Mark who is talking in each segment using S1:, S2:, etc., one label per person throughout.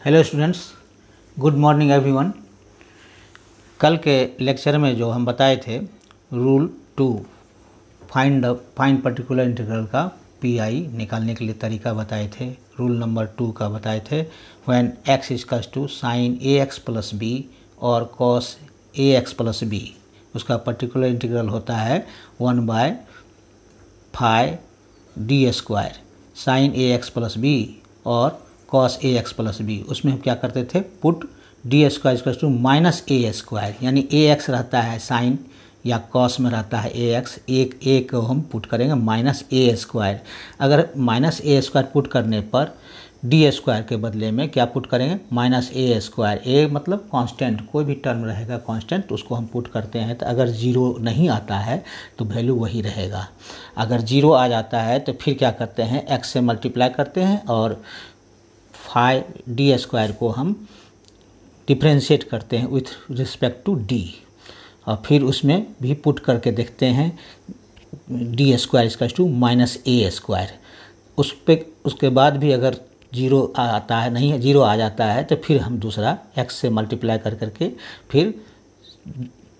S1: Hello students, good morning everyone. कल के lecture में जो हम बताए थे रूल 2 फाइंड पर्टिकुलर इंटीग्रल का पीआई निकालने के लिए तरीका बताए थे। रूल नंबर 2 का बताए थे when x equals to sine ax plus B और कॉस ax प्लस बी, उसका पर्टिकुलर इंटीग्रल होता है 1/5 D square sine ax plus B और cos ax प्लस बी। उसमें हम क्या करते थे, put D square equals to minus A square, यानी ax रहता है साइन या cos में रहता है ax, एक को हम पुट करेंगे माइनस ए स्क्वायर। अगर माइनस ए स्क्वायर पुट करने पर डी स्क्वायर के बदले में क्या पुट करेंगे, माइनस ए स्क्वायर। ए मतलब कांस्टेंट, कोई भी टर्म रहेगा कांस्टेंट, उसको हम पुट करते हैं। तो अगर जीरो नहीं आता है तो वैल्यू वही रहेगा। अगर जीरो आ जाता है तो फिर क्या करते हैं, x से मल्टीप्लाई करते हैं और 5 डी स्क्वायर को हम डिफ्रेंशिएट करते हैं विथ रिस्पेक्ट टू डी, और फिर उसमें भी पुट करके देखते हैं D square equals to minus A square. उसके बाद भी अगर जीरो आता है, नहीं जीरो आ जाता है, तो फिर हम दूसरा x से मल्टीप्लाई करके फिर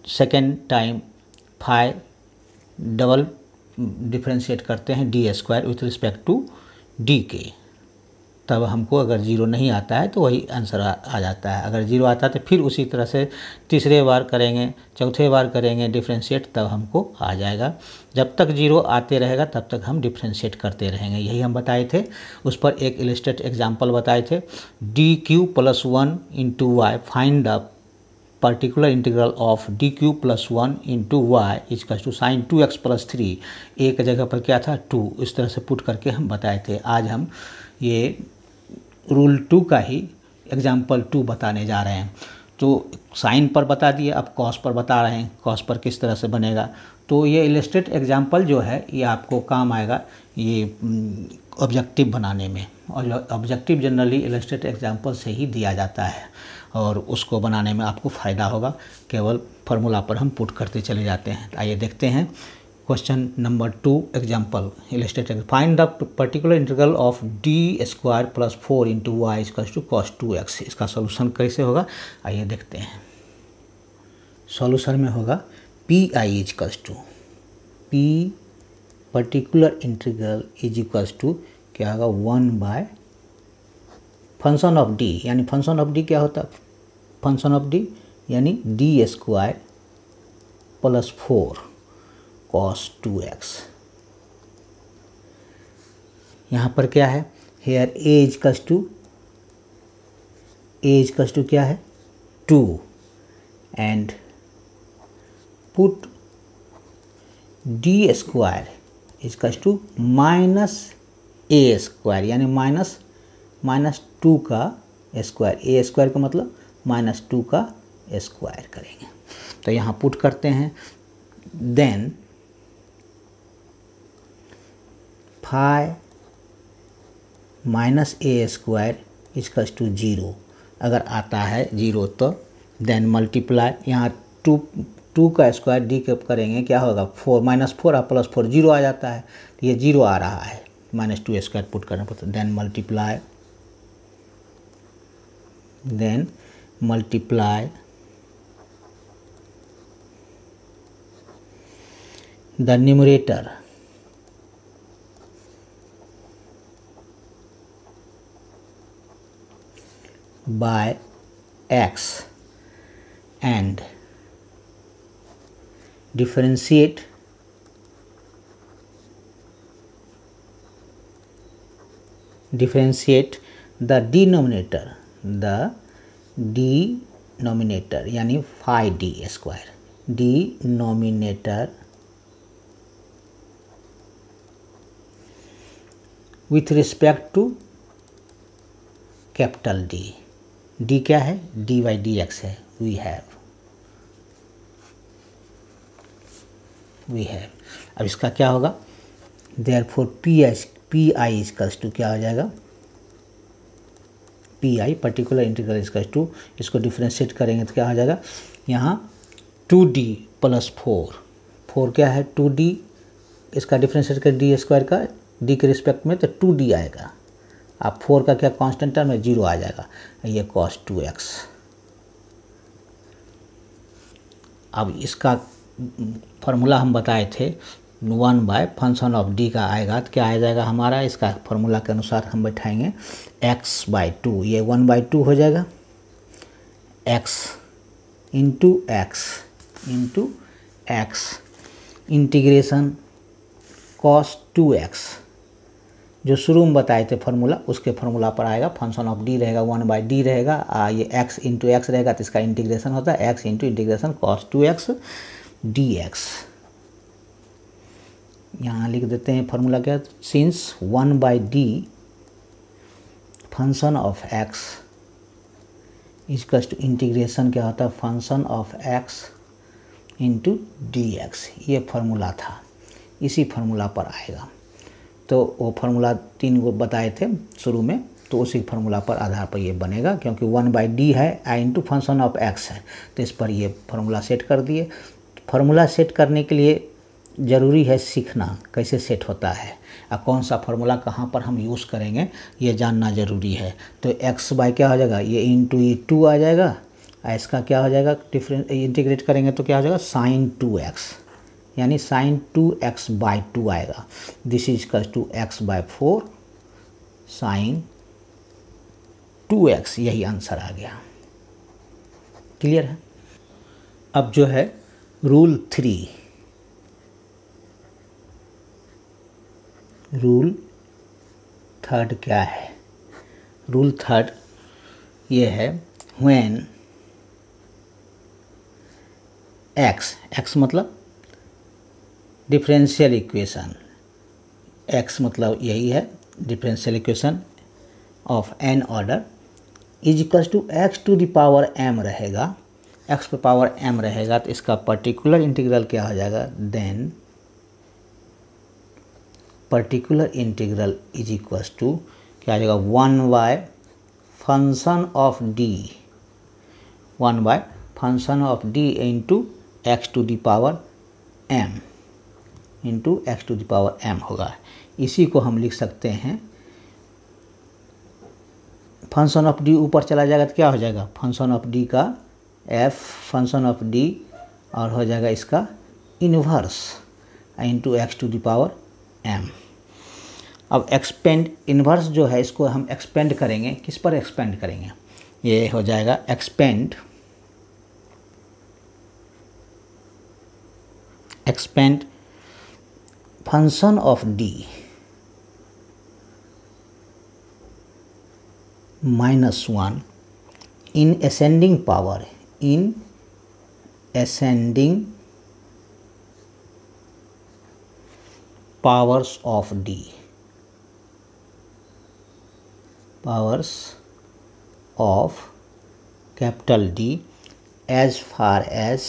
S1: सेकेंड टाइम 5 डबल डिफ्रेंशिएट करते हैं D square with respect to D के। तब हमको अगर जीरो नहीं आता है तो वही आंसर आ जाता है। अगर जीरो आता है तो फिर उसी तरह से तीसरे बार करेंगे, चौथे बार करेंगे डिफ्रेंशिएट, तब हमको आ जाएगा। जब तक जीरो आते रहेगा तब तक हम डिफ्रेंशिएट करते रहेंगे, यही हम बताए थे। उस पर एक इलस्ट्रेट एग्जांपल बताए थे, D Q plus 1 into Y find the particular integral of D Q plus 1 into Y equals to sine 2x plus 3। एक जगह पर क्या था 2, इस तरह से पुट करके हम बताए थे। आज हम ये रूल 2 का ही एग्जाम्पल 2 बताने जा रहे हैं। तो साइन पर बता दिए, अब कॉस पर बता रहे हैं, कॉस पर किस तरह से बनेगा। तो ये इलस्ट्रेट एग्जाम्पल जो है ये आपको काम आएगा ये ऑब्जेक्टिव बनाने में, और ऑब्जेक्टिव जनरली इलस्ट्रेट एग्जाम्पल से ही दिया जाता है और उसको बनाने में आपको फ़ायदा होगा। केवल फार्मूला पर हम पुट करते चले जाते हैं। आइए देखते हैं question number 2 example illustrate. Find the particular integral of D square plus 4 into Y equals to cos 2x। इसका सॉल्यूशन कैसे होगा, आइए देखते हैं। सॉल्यूशन में होगा P I equals to P particular integral is equals to क्या होगा 1 बाय फंक्शन ऑफ डी, यानी फंक्शन ऑफ डी क्या होता है, फंक्शन ऑफ डी यानी D square plus 4 cos 2x। यहाँ पर क्या है, हेयर a इक्वल्स टू क्या है 2 and put D square equals to minus A square, यानी माइनस 2 का स्क्वायर, ए स्क्वायर का मतलब माइनस 2 का स्क्वायर करेंगे। तो यहाँ पुट करते हैं, then 5 minus A square equals to 0। अगर आता है 0 तो देन मल्टीप्लाई, यहाँ 2 का स्क्वायर डी के करेंगे, क्या होगा 4 माइनस 4 और प्लस 4 0 आ जाता है, तो ये 0 आ रहा है, माइनस 2 स्क्वायर पुट करना पड़ता है। Then multiply the numerator by x and differentiate the denominator यानी 5d square, denominator with respect to capital D क्या है, डी बाई डी एक्स है, वी हैव। अब इसका क्या होगा, therefore P I equals to क्या हो जाएगा, P I particular integral equals to, इसको डिफ्रेंशिएट करेंगे तो क्या हो जाएगा, यहाँ 2d प्लस 4 क्या है 2d, इसका डिफ्रेंशिएट कर डी स्क्वायर का डी के रिस्पेक्ट में, तो 2d आएगा। अब 4 का क्या कांस्टेंट टर्म है, 0 आ जाएगा, ये cos 2x। अब इसका फार्मूला हम बताए थे 1 फंक्शन ऑफ डी का आएगा तो क्या आ जाएगा हमारा, इसका फार्मूला के अनुसार हम बैठाएंगे x/2, ये 1/2 हो जाएगा, x into x integration cos 2x, जो शुरू में बताए थे फार्मूला उसके फार्मूला पर आएगा। फंक्शन ऑफ डी रहेगा 1/d रहेगा, ये x इंटू एक्स रहेगा तो इसका इंटीग्रेशन होता है x into integration cos 2x dx। यहाँ लिख देते हैं फार्मूला क्या, since 1/d function of x equals to integration क्या होता है, function of x into dx, ये फार्मूला था, इसी फार्मूला पर आएगा। तो वो फार्मूला 3 को बताए थे शुरू में, तो उसी फार्मूला पर आधार पर ये बनेगा, क्योंकि 1/d है आई इंटू फंक्शन ऑफ x है, तो इस पर ये फार्मूला सेट कर दिए। फार्मूला सेट करने के लिए ज़रूरी है सीखना कैसे सेट होता है और कौन सा फार्मूला कहाँ पर हम यूज़ करेंगे, ये जानना ज़रूरी है। तो x/ क्या हो जाएगा, ये इंटू ये 2 आ जाएगा, इसका क्या हो जाएगा, डिफरेंस इंटीग्रेट करेंगे तो क्या हो जाएगा sin 2x, यानी sin 2x/2 आएगा। This is equal to x/4 sin 2x, यही आंसर आ गया। क्लियर है। अब जो है रूल 3, रूल 3 क्या है, रूल 3 ये है व्हेन x मतलब डिफरेंशियल इक्वेशन, x मतलब यही है differential equation of n order is equals to x to the power m रहेगा, x पे पावर m रहेगा, तो इसका पर्टिकुलर इंटीग्रल क्या हो जाएगा, then particular integral is equals to क्या आ जाएगा, 1 function of d, 1 function of d into X to the power m, into X to the power m होगा। इसी को हम लिख सकते हैं, फंक्शन ऑफ d ऊपर चला जाएगा तो क्या हो जाएगा, फंक्शन ऑफ d का f फंक्शन ऑफ d, और हो जाएगा इसका inverse into X to the power m। अब एक्सपेंड इन्वर्स जो है इसको हम एक्सपेंड करेंगे, किस पर एक्सपेंड करेंगे, ये हो जाएगा expand function of d -1 in ascending power, in ascending powers of d, powers of capital D as far as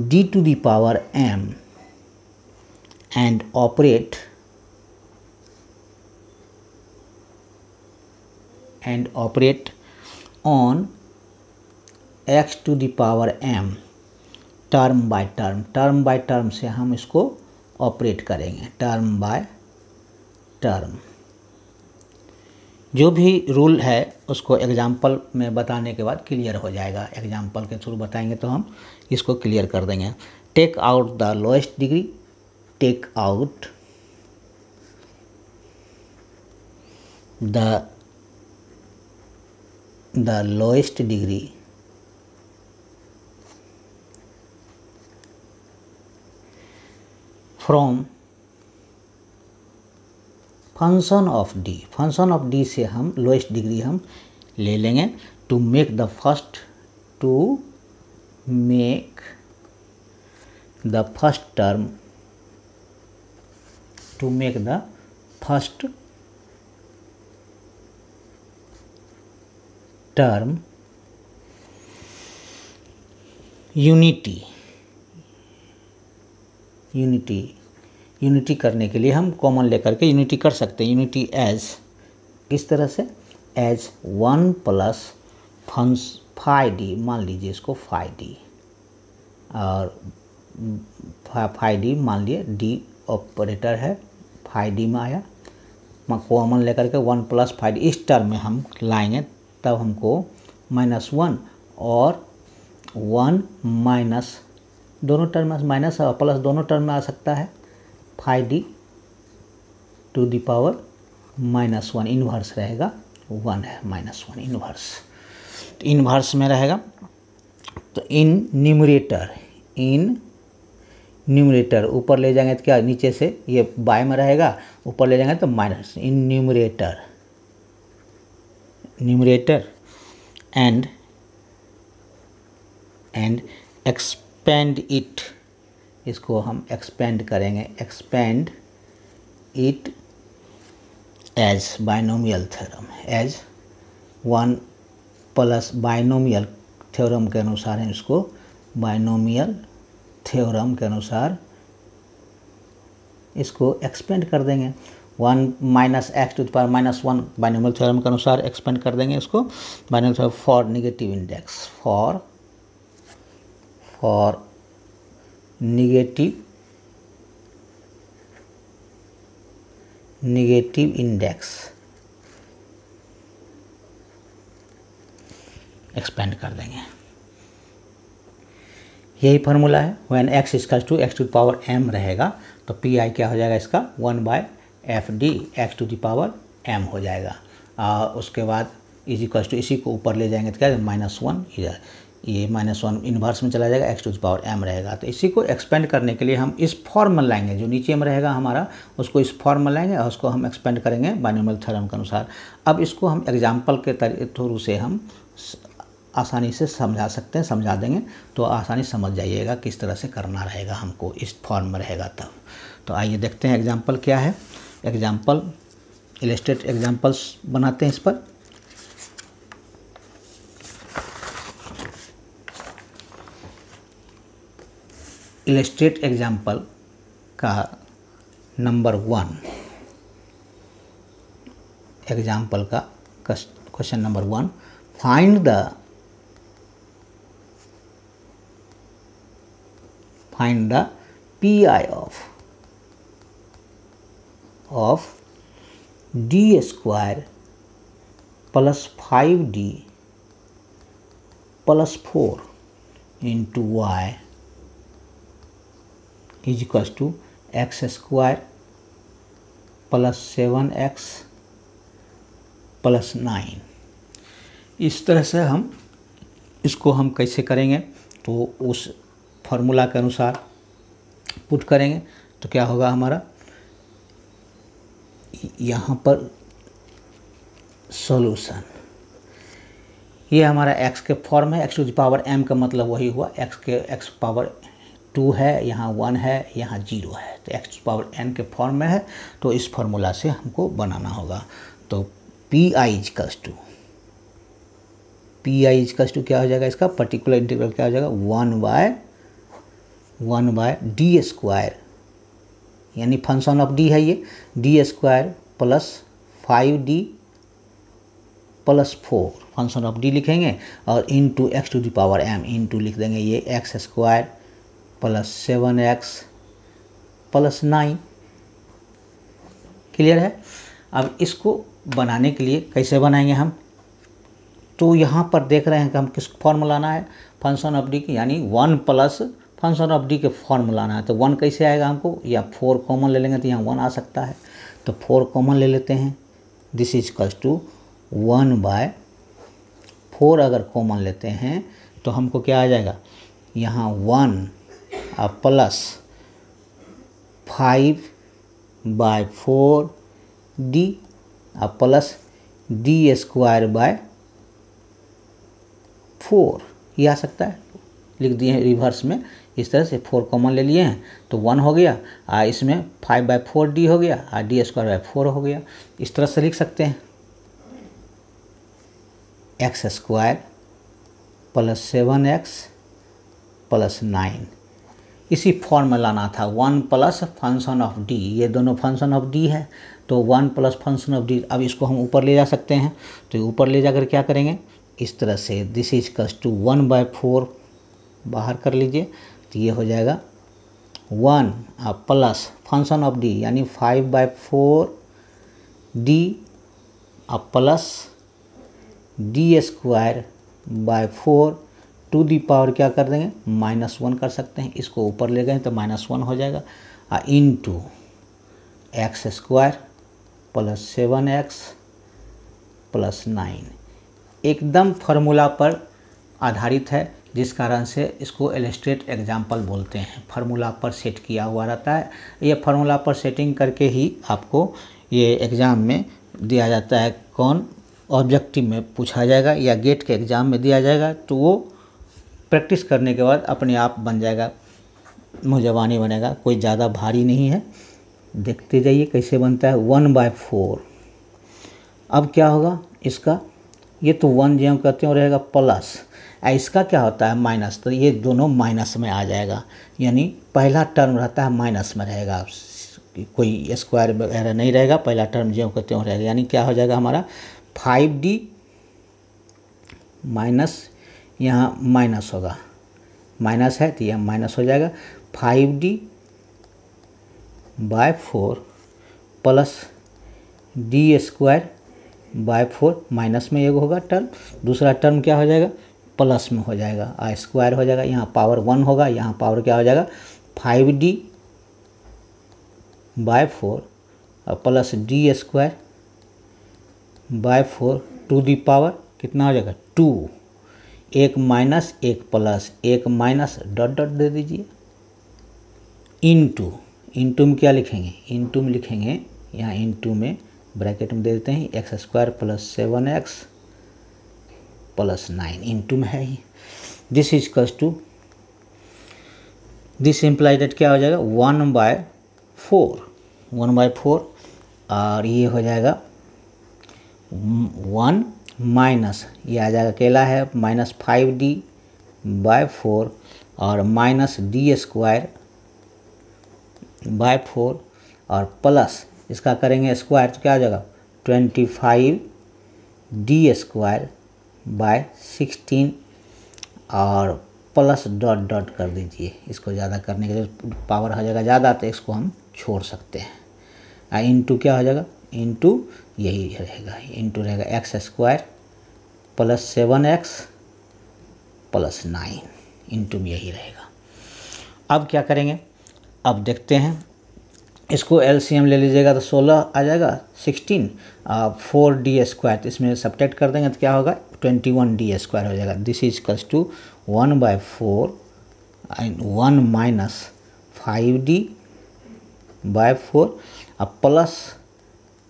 S1: d to the power m and operate on x to the power m term by term से हम इसको operate करेंगे, term by term. जो भी rule है उसको example में बताने के बाद क्लियर हो जाएगा, एग्जाम्पल के थ्रू बताएंगे तो हम इसको क्लियर कर देंगे। Take out the lowest degree, take out the lowest degree from function of D, function of D से हम लोएस्ट डिग्री हम ले लेंगे to make the first term, to make the first term unity करने के लिए हम कॉमन लेकर के यूनिटी कर सकते हैं। यूनिटी एज किस तरह से, एज 1 प्लस फाई डी, मान लीजिए इसको फाई डी, और फाई डी मान लिए डी ऑपरेटर है, फाई डी में आया, कॉमन लेकर के 1 प्लस फाई डी इस टर्म में हम लाएंगे, तब हमको -1 और 1 माइनस दोनों टर्म में माइनस और प्लस दोनों टर्म में आ सकता है, phi D to the power -1 inverse रहेगा, 1 है -1 इन्वर्स, तो इन्वर्स में रहेगा। तो इन न्यूमरेटर ऊपर ले जाएंगे तो क्या, नीचे से ये बाय में रहेगा, ऊपर ले जाएंगे तो minus, in numerator and expand it, इसको हम एक्सपेंड करेंगे, expand it as binomial theorem, as 1 plus binomial theorem के अनुसार है, इसको बाइनोमियल थ्योरम के अनुसार इसको एक्सपेंड कर देंगे, 1 minus X to the power -1 binomial theorem के अनुसार एक्सपेंड कर देंगे इसको, binomial theorem for negative index, for negative index expand कर देंगे। यही फार्मूला है। When x equals to x to the power m रहेगा तो पी आई क्या हो जाएगा इसका 1/fd x to the power m हो जाएगा। उसके बाद इज इक्वल्स टू इसी को ऊपर ले जाएंगे तो क्या -1 इधर, ये -1 इन्वर्स में चला जाएगा, x to the power m रहेगा। तो इसी को एक्सपेंड करने के लिए हम इस फॉर्म में लाएंगे, जो नीचे में रहेगा हमारा उसको इस फॉर्म में लाएंगे और उसको हम एक्सपेंड करेंगे बाइनोमियल थ्योरम के अनुसार। अब इसको हम एग्जाम्पल के थ्रू से हम आसानी से समझा सकते हैं, समझा देंगे तो आसानी समझ जाइएगा किस तरह से करना रहेगा हमको, इस फॉर्म में रहेगा तब। तो आइए देखते हैं एग्जाम्पल क्या है। एग्जाम्पल इलस्ट्रेट एग्जाम्पल्स बनाते हैं इस पर। इलस्ट्रेट एग्जाम्पल का नंबर 1, एग्जाम्पल का question number 1, find the PI of d square plus 5d plus 4 into y is equals to x square plus 7x plus 9। इस तरह से हम इसको हम कैसे करेंगे, तो उस फार्मूला के अनुसार पुट करेंगे तो क्या होगा हमारा, यहाँ पर सॉल्यूशन, ये हमारा x के फॉर्म है, x to the power m का मतलब वही हुआ, x पावर 2 है, यहाँ 1 है, यहाँ 0 है, तो x पावर n के फॉर्म में है, तो इस फार्मूला से हमको बनाना होगा। तो PI इक्वल्स टू क्या हो जाएगा, इसका पर्टिकुलर इंटीग्रल क्या हो जाएगा, 1/d स्क्वायर, यानी फंक्शन ऑफ d है ये, d square plus 5d plus 4 function of d लिखेंगे, और into x to the power m, into लिख देंगे ये x square plus 7x plus 9। Clear है। अब इसको बनाने के लिए कैसे बनाएंगे हम, तो यहाँ पर देख रहे हैं कि हम किस फॉर्म लाना है, फंक्शन ऑफ डी की, यानी 1 प्लस फंक्शन ऑफ डी के फॉर्म लाना है। तो 1 कैसे आएगा हमको, या 4 कॉमन ले लेंगे तो यहाँ 1 आ सकता है, तो 4 कॉमन ले लेते हैं, दिस इज इक्वल्स टू 1/4 अगर कॉमन लेते हैं तो हमको क्या आ जाएगा, यहाँ 1 plus 5/4d plus d square by 4, ये आ सकता है, लिख दिए हैं रिवर्स में, इस तरह से 4 कॉमन ले लिए हैं तो 1 हो गया, इसमें 5/4d हो गया, d स्क्वायर बाय 4 हो गया। इस तरह से लिख सकते हैं x square plus 7x plus 9, इसी फॉर्म में लाना था, 1 प्लस फंक्शन ऑफ d, ये दोनों फंक्शन ऑफ d है, तो 1 प्लस फंक्शन ऑफ d। अब इसको हम ऊपर ले जा सकते हैं, तो ऊपर ले जाकर क्या करेंगे, इस तरह से दिस इज इक्वल्स टू 1/4 बाहर कर लीजिए, तो ये हो जाएगा 1 प्लस फंक्शन ऑफ डी यानी 5/4 डी plus d²/4 to the power क्या कर देंगे -1 कर सकते हैं, इसको ऊपर ले गए तो -1 हो जाएगा into x² plus 7x plus 9 एकदम फार्मूला पर आधारित है, जिस कारण से इसको इलस्ट्रेट एग्जाम्पल बोलते हैं। फार्मूला पर सेट किया हुआ रहता है, ये फार्मूला पर सेटिंग करके ही आपको ये एग्ज़ाम में दिया जाता है। कौन ऑब्जेक्टिव में पूछा जाएगा या गेट के एग्ज़ाम में दिया जाएगा, तो वो प्रैक्टिस करने के बाद अपने आप बन जाएगा, मुँह बनेगा, कोई ज़्यादा भारी नहीं है। देखते जाइए कैसे बनता है 1/4। अब क्या होगा इसका, ये तो 1 जो कहते हैं रहेगा प्लस, इसका क्या होता है माइनस, तो ये दोनों माइनस में आ जाएगा, यानी पहला टर्म रहता है माइनस में रहेगा, कोई स्क्वायर वगैरह नहीं रहेगा, पहला टर्म जो कहते हैं रहेगा। यानी क्या हो जाएगा हमारा 5D माइनस, यहाँ माइनस होगा, माइनस है तो यह माइनस हो जाएगा 5D/4 प्लस D²/4 माइनस में एक होगा टर्म, दूसरा टर्म क्या हो जाएगा प्लस में हो जाएगा, स्क्वायर हो जाएगा, यहाँ पावर 1 होगा, यहाँ पावर क्या हो जाएगा 5D/4 plus D²/4 to the power कितना हो जाएगा 2, एक माइनस एक प्लस, एक माइनस डॉट डॉट दे दीजिए, इंटू में क्या लिखेंगे, इंटू में लिखेंगे, यहाँ इंटू में ब्रैकेट में दे देते हैं x² plus 7x plus 9, into में है ही। This is equals to, this imply that क्या हो जाएगा 1/4 और ये हो जाएगा 1 माइनस, ये आ जाएगा अकेला है -5D/4 और माइनस D²/4 और प्लस इसका करेंगे स्क्वायर तो क्या आ जाएगा 25D²/16 और प्लस डॉट डॉट कर दीजिए, इसको ज़्यादा करने के लिए पावर हो जाएगा ज़्यादा, तो इसको हम छोड़ सकते हैं। इंटू क्या हो जाएगा, इंटू यही रहेगा, इंटू रहेगा x² plus 7x plus 9, into में यही रहेगा। अब क्या करेंगे, अब देखते हैं, इसको एलसीएम ले लीजिएगा तो 16 आ जाएगा, 16 4D², तो इसमें सब्ट्रैक्ट कर देंगे तो क्या होगा 21D² हो जाएगा। This is equals to 1/4 and 1 minus 5D/4 plus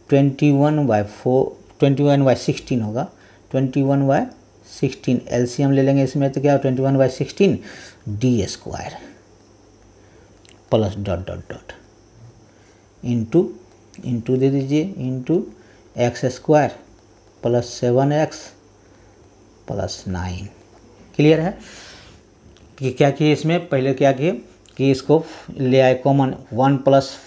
S1: 21/16 होगा, 21/16 एलसीएम ले लेंगे इसमें तो क्या 21/16 D² plus dot dot dot into दे दीजिए, into x² plus 7x plus 9। Clear है कि क्या किए इसमें, पहले क्या किए कि इसको ले आए कॉमन 1 प्लस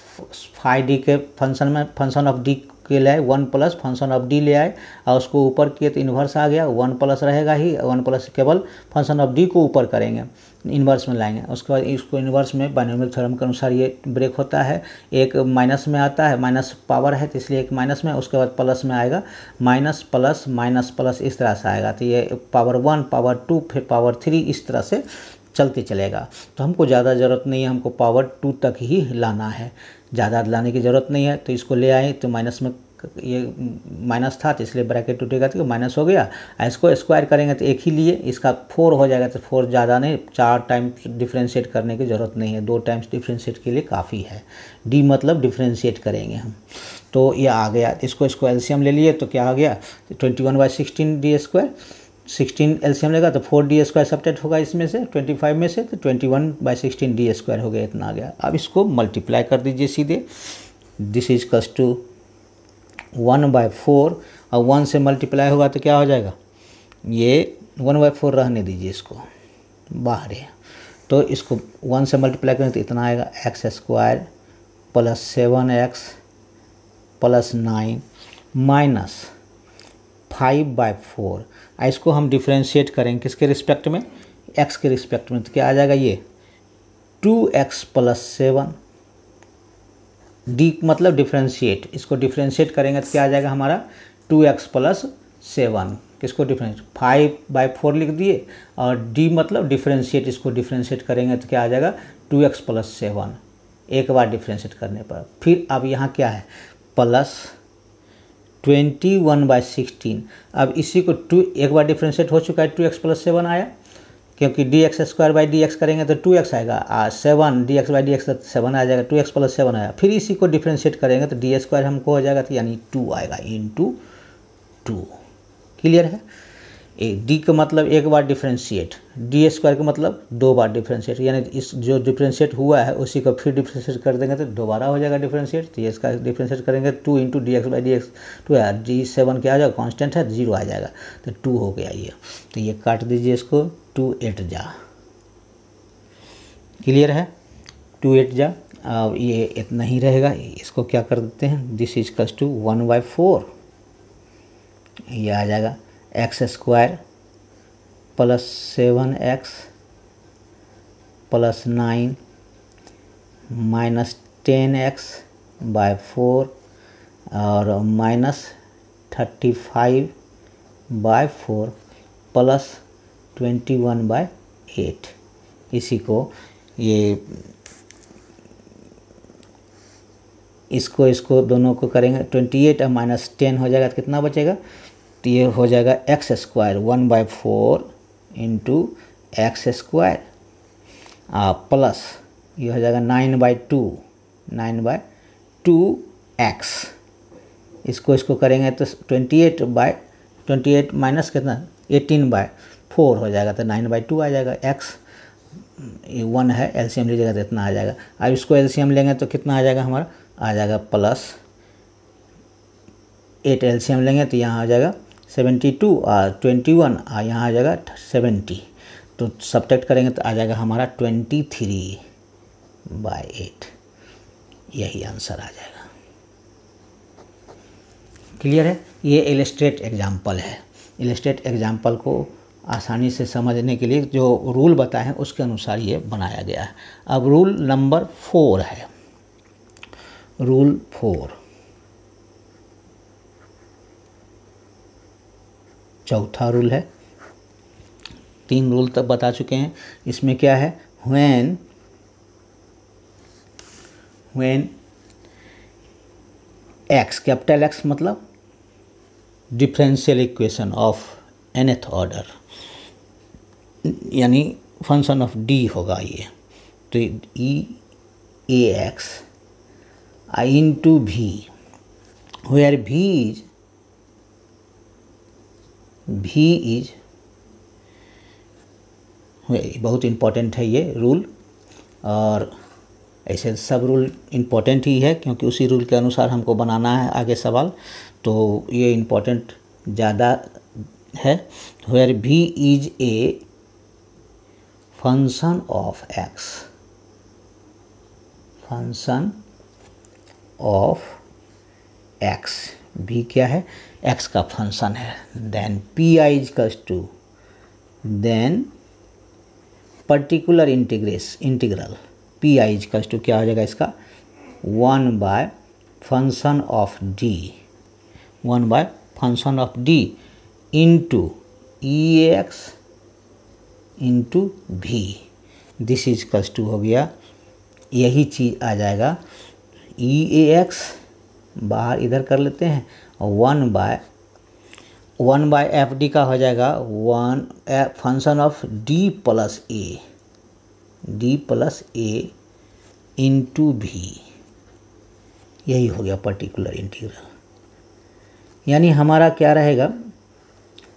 S1: 5D के फंक्शन ऑफ डी के ले आए, 1 प्लस फंक्शन ऑफ डी ले आए और उसको ऊपर किए तो इन्वर्स आ गया, 1 प्लस रहेगा ही, 1 प्लस केवल फंक्शन ऑफ डी को ऊपर करेंगे, इन्वर्स में लाएंगे। उसके बाद इसको इन्वर्स में बाइनोमियल थ्योरम के अनुसार ये ब्रेक होता है, एक माइनस में आता है, माइनस पावर है तो इसलिए एक माइनस में, उसके बाद प्लस में आएगा, माइनस प्लस माइनस प्लस इस तरह से आएगा, तो ये पावर 1 पावर 2 फिर पावर 3 इस तरह से चलते चलेगा। तो हमको ज़्यादा ज़रूरत नहीं है, हमको पावर 2 तक ही लाना है, ज़्यादा लाने की ज़रूरत नहीं है। तो इसको ले आए तो माइनस में ये माइनस था तो इसलिए ब्रैकेट टूटेगा तो माइनस हो गया, इसको स्क्वायर करेंगे तो एक ही लिए, इसका 4 हो जाएगा, तो 4 ज़्यादा नहीं, 4 टाइम्स डिफ्रेंशिएट करने की ज़रूरत नहीं है, 2 टाइम्स डिफ्रेंशिएट के लिए काफ़ी है। डी मतलब डिफ्रेंशिएट करेंगे हम, तो ये आ गया, इसको एलसीएम ले लिए तो क्या आ गया 21/16 D², 16 एलसीएम लेगा तो 4D² सब्ट्रैक्ट होगा इसमें से 25 में से, तो 21/16 D² हो गया, इतना आ गया। अब इसको मल्टीप्लाई कर दीजिए सीधे, दिस इज इक्वल्स टू 1/4 और 1 से मल्टीप्लाई होगा तो क्या हो जाएगा, ये 1/4 रहने दीजिए, इसको बाहर है, तो इसको 1 से मल्टीप्लाई करें तो इतना आएगा x² plus 7x plus 9 minus 5/4। इसको हम डिफ्रेंशिएट करेंगे किसके रिस्पेक्ट में, x के रिस्पेक्ट में, तो क्या आ जाएगा ये 2x प्लस 7, डी मतलब डिफ्रेंशिएट, इसको डिफ्रेंशिएट करेंगे तो क्या आ जाएगा हमारा 2x प्लस 7, किसको डिफ्रेंशिएट 5/4 लिख दिए, और डी मतलब डिफ्रेंशिएट, इसको डिफ्रेंशिएट करेंगे तो क्या आ जाएगा 2x प्लस 7, एक बार डिफ्रेंशिएट करने पर। फिर अब यहाँ क्या है प्लस 21/16, अब इसी को एक बार डिफ्रेंशिएट हो चुका है 2x प्लस 7 आया, क्योंकि dx² करेंगे तो 2x आएगा, 7 dx/dx तो 7 आ जाएगा, 2x प्लस 7 आया। फिर इसी को डिफ्रेंशिएट करेंगे तो d² हमको हो जाएगा, तो यानी 2 आएगा इंटू 2। क्लियर है? डी का मतलब एक बार डिफ्रेंशिएट, d² का मतलब 2 बार डिफ्रेंशिएट, यानी इस जो डिफ्रेंशिएट हुआ है उसी को फिर डिफ्रेंशिएट कर देंगे तो दोबारा हो जाएगा डिफ्रेंशिएट। तो इसका डिफ्रेंशिएट करेंगे 2 इंटू dx/dx 2 है, d7 क्या आ जाएगा कांस्टेंट है 0 आ जाएगा, तो 2 हो गया ये। तो ये काट दीजिए इसको, 2 8 जा। क्लियर है? 2 8 जा। अब ये इतना ही रहेगा, इसको क्या कर देते हैं, दिस इज इक्वल्स टू 1/4, ये आ जाएगा x² plus 7x plus 9 minus 10x/4 और माइनस 35/4 प्लस 21/8। इसी को ये इसको दोनों को करेंगे 28 और माइनस 10 हो जाएगा तो कितना बचेगा, तो ये हो जाएगा x² 1/4 इंटू x² प्लस ये हो जाएगा 9/2x। इसको करेंगे तो 28 माइनस कितना 18/4 हो जाएगा, तो 9/2 आ जाएगा। x ये 1 है, एलसीएम लीजिएगा तो इतना आ जाएगा। अब इसको एलसीएम लेंगे तो कितना आ जाएगा हमारा, आ जाएगा प्लस 8 एलसीएम लेंगे तो यहाँ आ जाएगा 72 और 21 और यहाँ आ जाएगा 70, तो सब्ट्रैक्ट करेंगे तो आ जाएगा हमारा 23/8, यही आंसर आ जाएगा। क्लियर है? ये इलस्ट्रेट एग्जाम्पल है। इलस्ट्रेट एग्जाम्पल को आसानी से समझने के लिए जो रूल बताए हैं उसके अनुसार ये बनाया गया है। अब रूल नंबर 4 है, रूल 4 चौथा रूल है। 3 रूल तक बता चुके हैं। इसमें क्या है, व्हेन x कैपिटल X मतलब differential equation of nth order, यानी फंक्शन ऑफ d होगा ये, तो e(ax) into v, where v is बहुत इम्पोर्टेंट है ये रूल, और ऐसे सब रूल इम्पोर्टेंट ही है क्योंकि उसी रूल के अनुसार हमको बनाना है आगे सवाल, तो ये इम्पोर्टेंट ज़्यादा है। where v is a function of x, function of x, v क्या है x का फंक्शन है, then pi equals to, then particular integral pi equals to क्या हो जाएगा इसका 1/फंक्शन ऑफ d, 1/फंक्शन of d into eax into v, this equals to हो गया, यही चीज़ आ जाएगा eax बाहर इधर कर लेते हैं, और 1/fd का हो जाएगा 1 function of d plus a into v, यही हो गया पर्टिकुलर इंटीग्रल। यानी हमारा क्या रहेगा,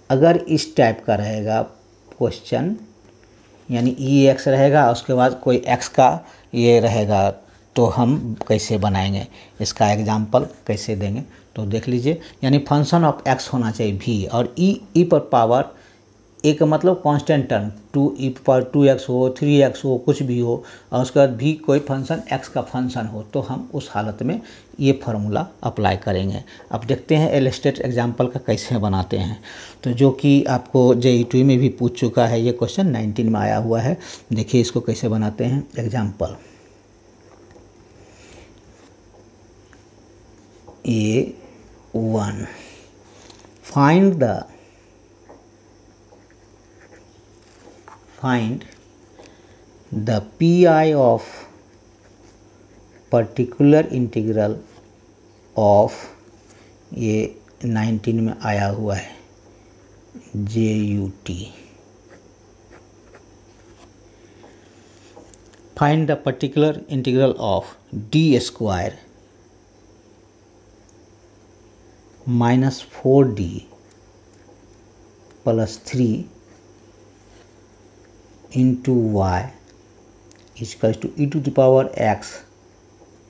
S1: अगर इस टाइप का रहेगा क्वेश्चन, यानी eax रहेगा उसके बाद कोई x का ये रहेगा, तो हम कैसे बनाएंगे, इसका एग्जाम्पल कैसे देंगे, तो देख लीजिए। यानी फंक्शन ऑफ x होना चाहिए v, और e पर पावर ए का मतलब कांस्टेंट टर्म 2e⁴ हो 3x हो कुछ भी हो और उसके बाद भी कोई फंक्शन x का फंक्शन हो तो हम उस हालत में ये फार्मूला अप्लाई करेंगे। अब देखते हैं इलस्ट्रेट एग्जांपल का कैसे बनाते हैं। तो जो कि आपको JEE में भी पूछ चुका है, ये क्वेश्चन 19 में आया हुआ है। देखिए इसको कैसे बनाते हैं। Example A1 find the PI of particular integral of ये 19 में आया हुआ है JUT। Find the particular integral of d² minus 4d plus 3 into y is equals to e⁴x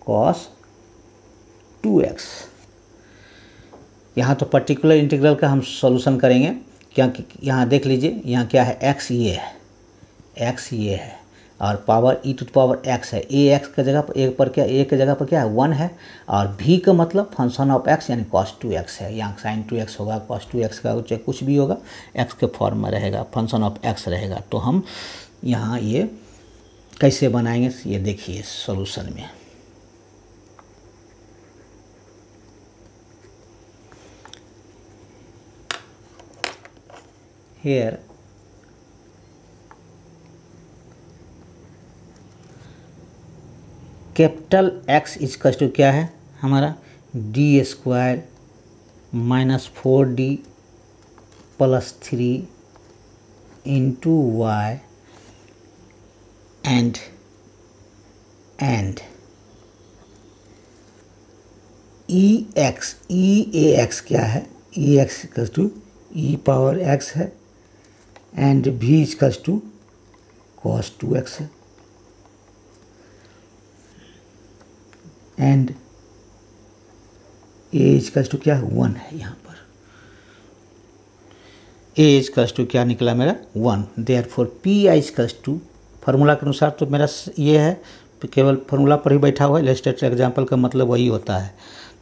S1: cos 2x। यहाँ तो पर्टिकुलर इंटीग्रल का हम सॉल्यूशन करेंगे, क्योंकि यहाँ देख लीजिए यहाँ क्या है, x ये है और पावर e⁴x है। ax का जगह पर एक पर क्या, a की जगह पर क्या है 1 है और v का मतलब फंक्शन ऑफ x यानी cos 2x है। यहाँ sin 2x होगा, cos 2x का चाहे कुछ भी होगा x के फॉर्म में रहेगा, फंक्शन ऑफ x रहेगा। तो हम यहाँ ये कैसे बनाएंगे ये देखिए सॉल्यूशन में। Here capital X equal to क्या है हमारा d² minus 4d plus 3 into y and EAX क्या है, EX इक्वल टू e⁴x है and v equal to cos 2x है एंड a इक्वल टू क्या 1 है। यहाँ पर a इक्वल टू क्या निकला मेरा 1। Therefore p equal to formula के अनुसार तो मेरा ये है, केवल फार्मूला पर ही बैठा हुआ है। इलस्ट्रेटेड एग्जांपल का मतलब वही होता है।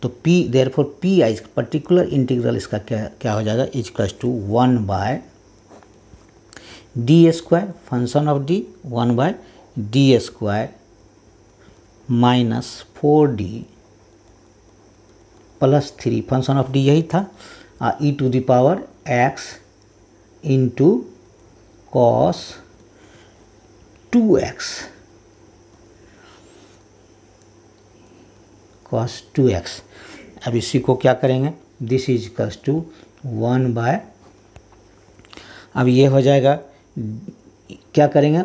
S1: तो p therefore p particular integral इसका क्या हो जाएगा equal to 1/d² function of d 1/d² minus 4d plus 3 function of d यही था e⁴x इंटू cos 2x। अब इसी को क्या करेंगे, दिस इज इक्वल्स टू 1/, अब ये हो जाएगा क्या करेंगे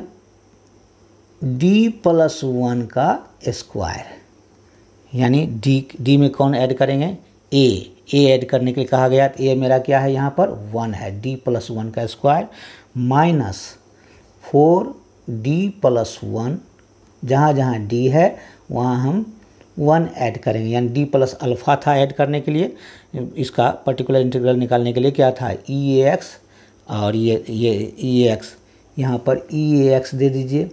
S1: d+1 का स्क्वायर, यानी d में कौन ऐड करेंगे a ऐड करने के लिए कहा गया। a मेरा क्या है यहाँ पर 1 है, d+1 का स्क्वायर माइनस 4d+1, जहाँ जहाँ d है वहाँ हम 1 ऐड करेंगे, यानी d प्लस अल्फ़ा था ऐड करने के लिए। इसका पर्टिकुलर इंटीग्रल निकालने के लिए क्या था EAX और ये EAX, यहाँ पर EAX दे दीजिए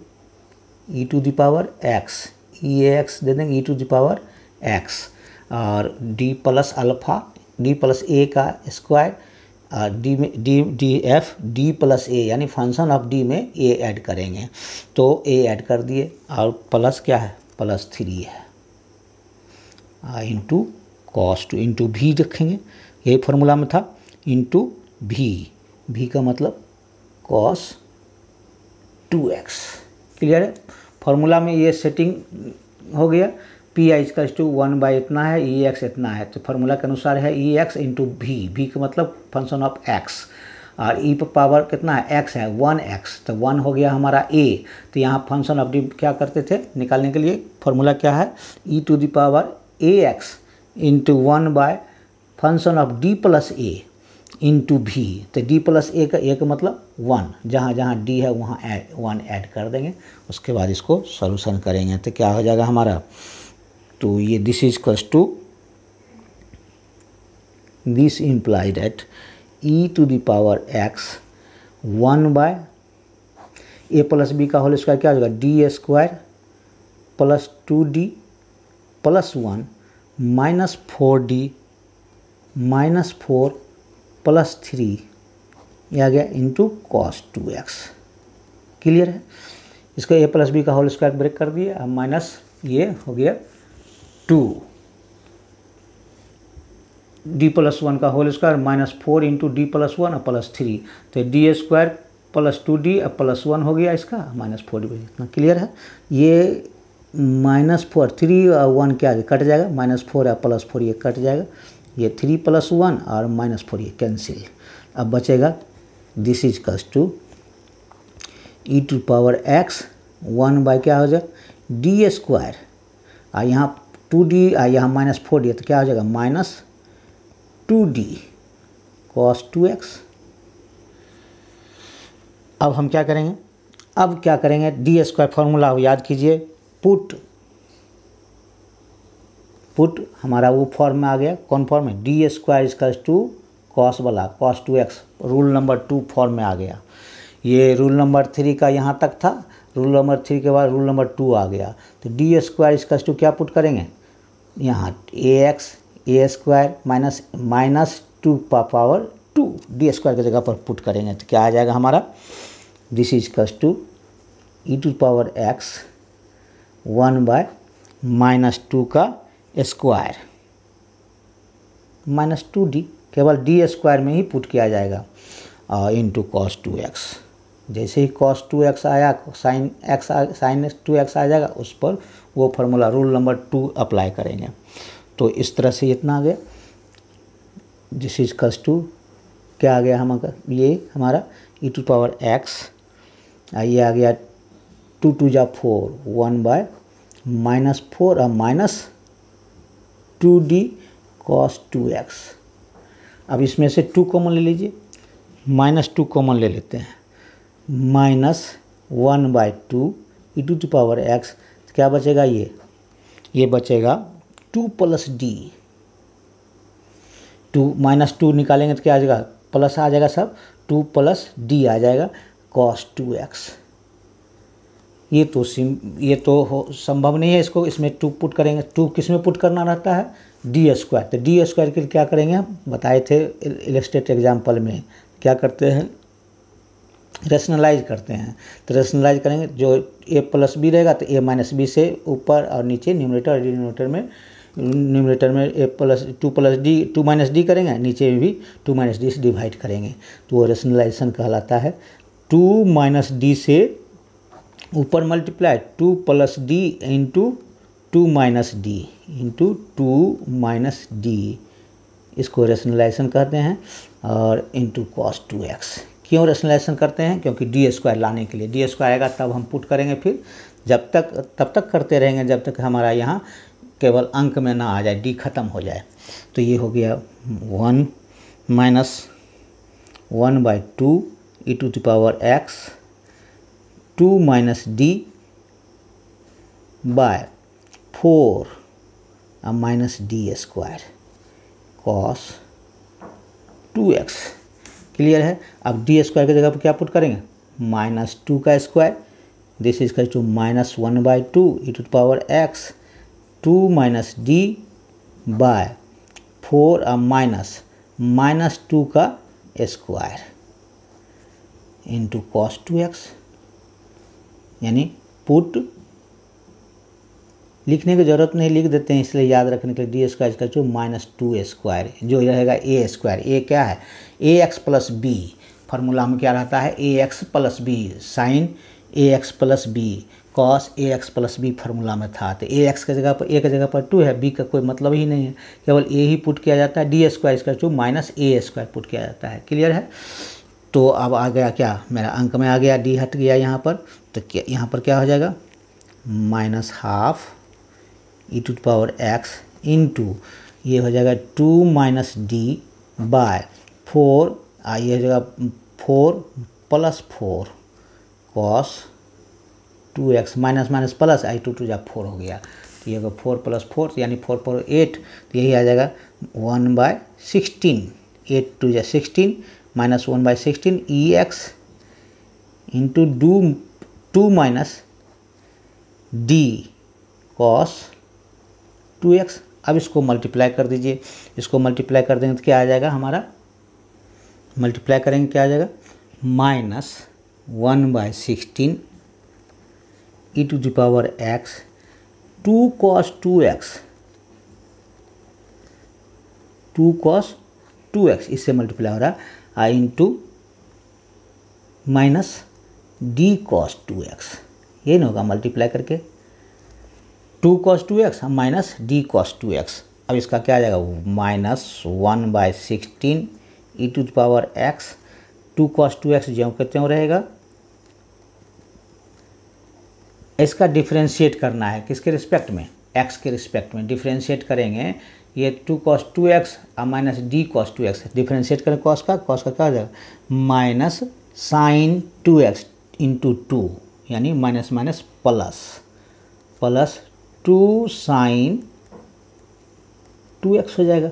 S1: e⁴x, EAX दे देंगे e⁴x और d plus alpha d plus a का स्क्वायर और d प्लस a यानी फंक्शन ऑफ d में a ऐड करेंगे। तो a ऐड कर दिए और प्लस क्या है प्लस 3 है इंटू cos 2 इंटू v रखेंगे, यही फार्मूला में था, इंटू v का मतलब cos 2x। क्लियर है, फार्मूला में ये सेटिंग हो गया। p इक्वल टू 1 इतना है, EX इतना है, तो फार्मूला के अनुसार है EX इंटू v का मतलब फंक्शन ऑफ x और e पर पावर कितना है x है 1x, तो 1 हो गया हमारा a। तो यहाँ फंक्शन ऑफ d क्या करते थे निकालने के लिए, फार्मूला क्या है e⁴ax into 1 function of d plus a into v। तो d प्लस a का मतलब 1, जहाँ जहाँ d है वहाँ 1 ऐड कर देंगे। उसके बाद इसको सॉल्यूशन करेंगे तो क्या हो जाएगा हमारा, तो ये this is equals to, this implied at e⁴x 1 by A plus B का होल स्क्वायर क्या हो जाएगा, D square plus 2d plus 1 minus 4d minus 4 plus 3 ये आ गया इंटू कॉस 2x। क्लियर है। इसको ए प्लस बी का होल स्क्वायर ब्रेक कर दिए, अब माइनस ये हो गया 2 डी प्लस 1 का whole square minus 4 into D plus 1 और प्लस 3, तो डी स्क्वायर प्लस 2d और प्लस 1 हो गया इसका माइनस 4d। इतना क्लियर है। ये माइनस 4 3 और 1 क्या कट जाएगा, माइनस 4 और प्लस 4 ये कट जाएगा, ये 3 प्लस 1 और माइनस 4 ये कैंसिल। अब बचेगा दिस इज कस to E to power X 1 by क्या हो जाएगा डी स्क्वायर, और यहाँ 2d और यहाँ माइनस 4d, तो क्या हो जाएगा माइनस 2d कॉस 2x। अब हम क्या करेंगे, अब क्या करेंगे, डी स्क्वायर फॉर्मूला याद कीजिए, पुट हमारा वो फॉर्म में आ गया, कौन फॉर्म है, D square equals to cos वाला cos 2x, rule number 2 form में आ गया। ये रूल नंबर 3 का यहाँ तक था, रूल नंबर 3 के बाद रूल नंबर 2 आ गया। तो डी स्क्वायर इजकल्स टू क्या पुट करेंगे, यहाँ A square minus 2 power 2 D square की जगह पर पुट करेंगे, तो क्या आ जाएगा हमारा, this is equals to E to power X 1 by minus 2 का स्क्वायर माइनस 2d, केवल डी स्क्वायर में ही पुट किया जाएगा, इंटू कॉस 2x। जैसे ही कॉस 2x आया साइन 2x आ जाएगा, उस पर वो फार्मूला रूल नंबर 2 अप्लाई करेंगे। तो इस तरह से इतना आ गया, दिस इज कस टू क्या आ गया हमारा, ये हमारा ई टू पावर एक्स, ये आ गया 2 2 जा 4 1 बाय माइनस 4 और माइनस 2d कॉस 2x। अब इसमें से 2 कॉमन ले लीजिए, माइनस 2 कॉमन ले लेते हैं, minus 1 by 2 E to power X, तो क्या बचेगा, ये बचेगा 2 प्लस डी, 2 माइनस 2 निकालेंगे तो क्या आ जाएगा, प्लस आ जाएगा सब, 2 प्लस डी आ जाएगा कॉस 2x। ये तो संभव नहीं है, इसको इसमें 2 पुट करेंगे, 2 किस में पुट करना रहता है, डी स्क्वायर। तो डी स्क्वायर के लिए क्या करेंगे, हम बताए थे इलस्ट्रेट एग्जाम्पल में, क्या करते हैं, रेशनलाइज करते हैं। तो रेशनलाइज करेंगे, जो ए प्लस बी रहेगा तो ए माइनस बी से ऊपर और नीचे न्यूमरेटर और डिनोमिनेटर में ए प्लस 2 माइनस डी करेंगे, नीचे में भी 2 माइनस डी से डिवाइड करेंगे, तो वो रेशनलाइजेशन कहलाता है। 2 माइनस डी से ऊपर multiply 2 plus D into 2 minus D into 2 minus D, इसको रेशनलाइजेशन कहते हैं, और इंटू कॉस 2x। क्यों रेशनलाइजेशन करते हैं, क्योंकि डी स्क्वायर लाने के लिए, डी स्क्वायर आएगा तब हम पुट करेंगे, फिर तब तक करते रहेंगे जब तक हमारा यहाँ केवल अंक में ना आ जाए, डी खत्म हो जाए। तो ये हो गया 1 minus 1 by 2 E to the power X 2 minus D by 4 minus D square cos 2x। Clear है। अब डी स्क्वायर की जगह पर क्या पुट करेंगे, माइनस 2 का square, this is equal to minus 1 by 2 E to the power X 2 minus D by 4 और minus 2 का स्क्वायर इंटू कॉस 2x। यानी पुट लिखने की ज़रूरत नहीं, लिख देते हैं इसलिए याद रखने के लिए, डी स्क्वायर इसका जो माइनस 2 स्क्वायर जो रहेगा ए स्क्वायर, ए क्या है, ए एक्स प्लस बी, फार्मूला में क्या रहता है, ए x plus B, sign A x plus B cos A x plus B formula में था। तो ए एक्स की जगह पर, ए की जगह पर 2 है, बी का कोई मतलब ही नहीं है, केवल ए ही पुट किया जाता है, डी स्क्वायर इसका जो माइनस ए स्क्वायर पुट किया जाता है। क्लियर है। तो अब आ गया क्या, मेरा अंक में आ गया, डी हट गया यहाँ पर, तो क्या यहाँ पर क्या हो जाएगा, minus half E to power X into ये हो जाएगा 2 माइनस डी बाय 4, ये हो जाएगा 4 plus 4 cos 2x minus minus plus आई 2 जा 4 हो गया, तो ये होगा 4 प्लस 4 यानी 4 पर 8, तो यही आ जाएगा 1 बाय 16, 8 2 जा 16 minus 1 by 16 E X into 2 minus D cos 2x। अब इसको मल्टीप्लाई कर दीजिए, इसको मल्टीप्लाई कर देंगे तो क्या आ जाएगा हमारा, मल्टीप्लाई करेंगे क्या आ जाएगा, -1/16 e to the power x 2 cos 2x, इससे मल्टीप्लाई हो रहा है into minus D cos 2x, ये नहीं होगा मल्टीप्लाई करके 2 cos 2x minus D cos 2x। अब इसका क्या आ जाएगा, -1/16 e to the power x 2 cos 2x ज्यों के त्यों रहेगा। इसका डिफ्रेंशिएट करना है किसके रिस्पेक्ट में, x के रिस्पेक्ट में डिफ्रेंशिएट करेंगे। ये 2 cos 2x minus D cos 2x, differentiate करें cos का क्या आ जाएगा, माइनस साइन 2x इंटू 2, यानी minus minus plus 2 sign 2x हो जाएगा।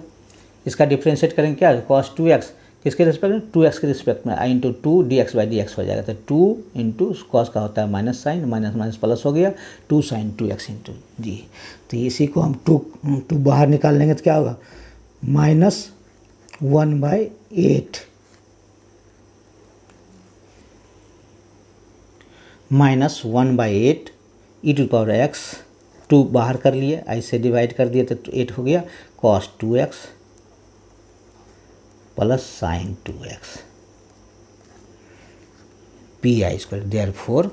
S1: इसका डिफ्रेंशिएट करेंगे क्या, cos 2x किसके रिस्पेक्ट में, 2x के रिस्पेक्ट में, इंटू 2 dx/dx हो जाएगा। तो 2 इंटू कॉस का होता है minus sine, minus minus plus हो गया 2 साइन 2x इंटू जी। तो इसी को हम 2 बाहर निकाल लेंगे तो क्या होगा, -1/8 -1/8 e टू पावर x, 2 बाहर कर लिए, ऐसे डिवाइड कर दिए तो 8 हो गया, cos 2x plus sine 2x P I square, therefore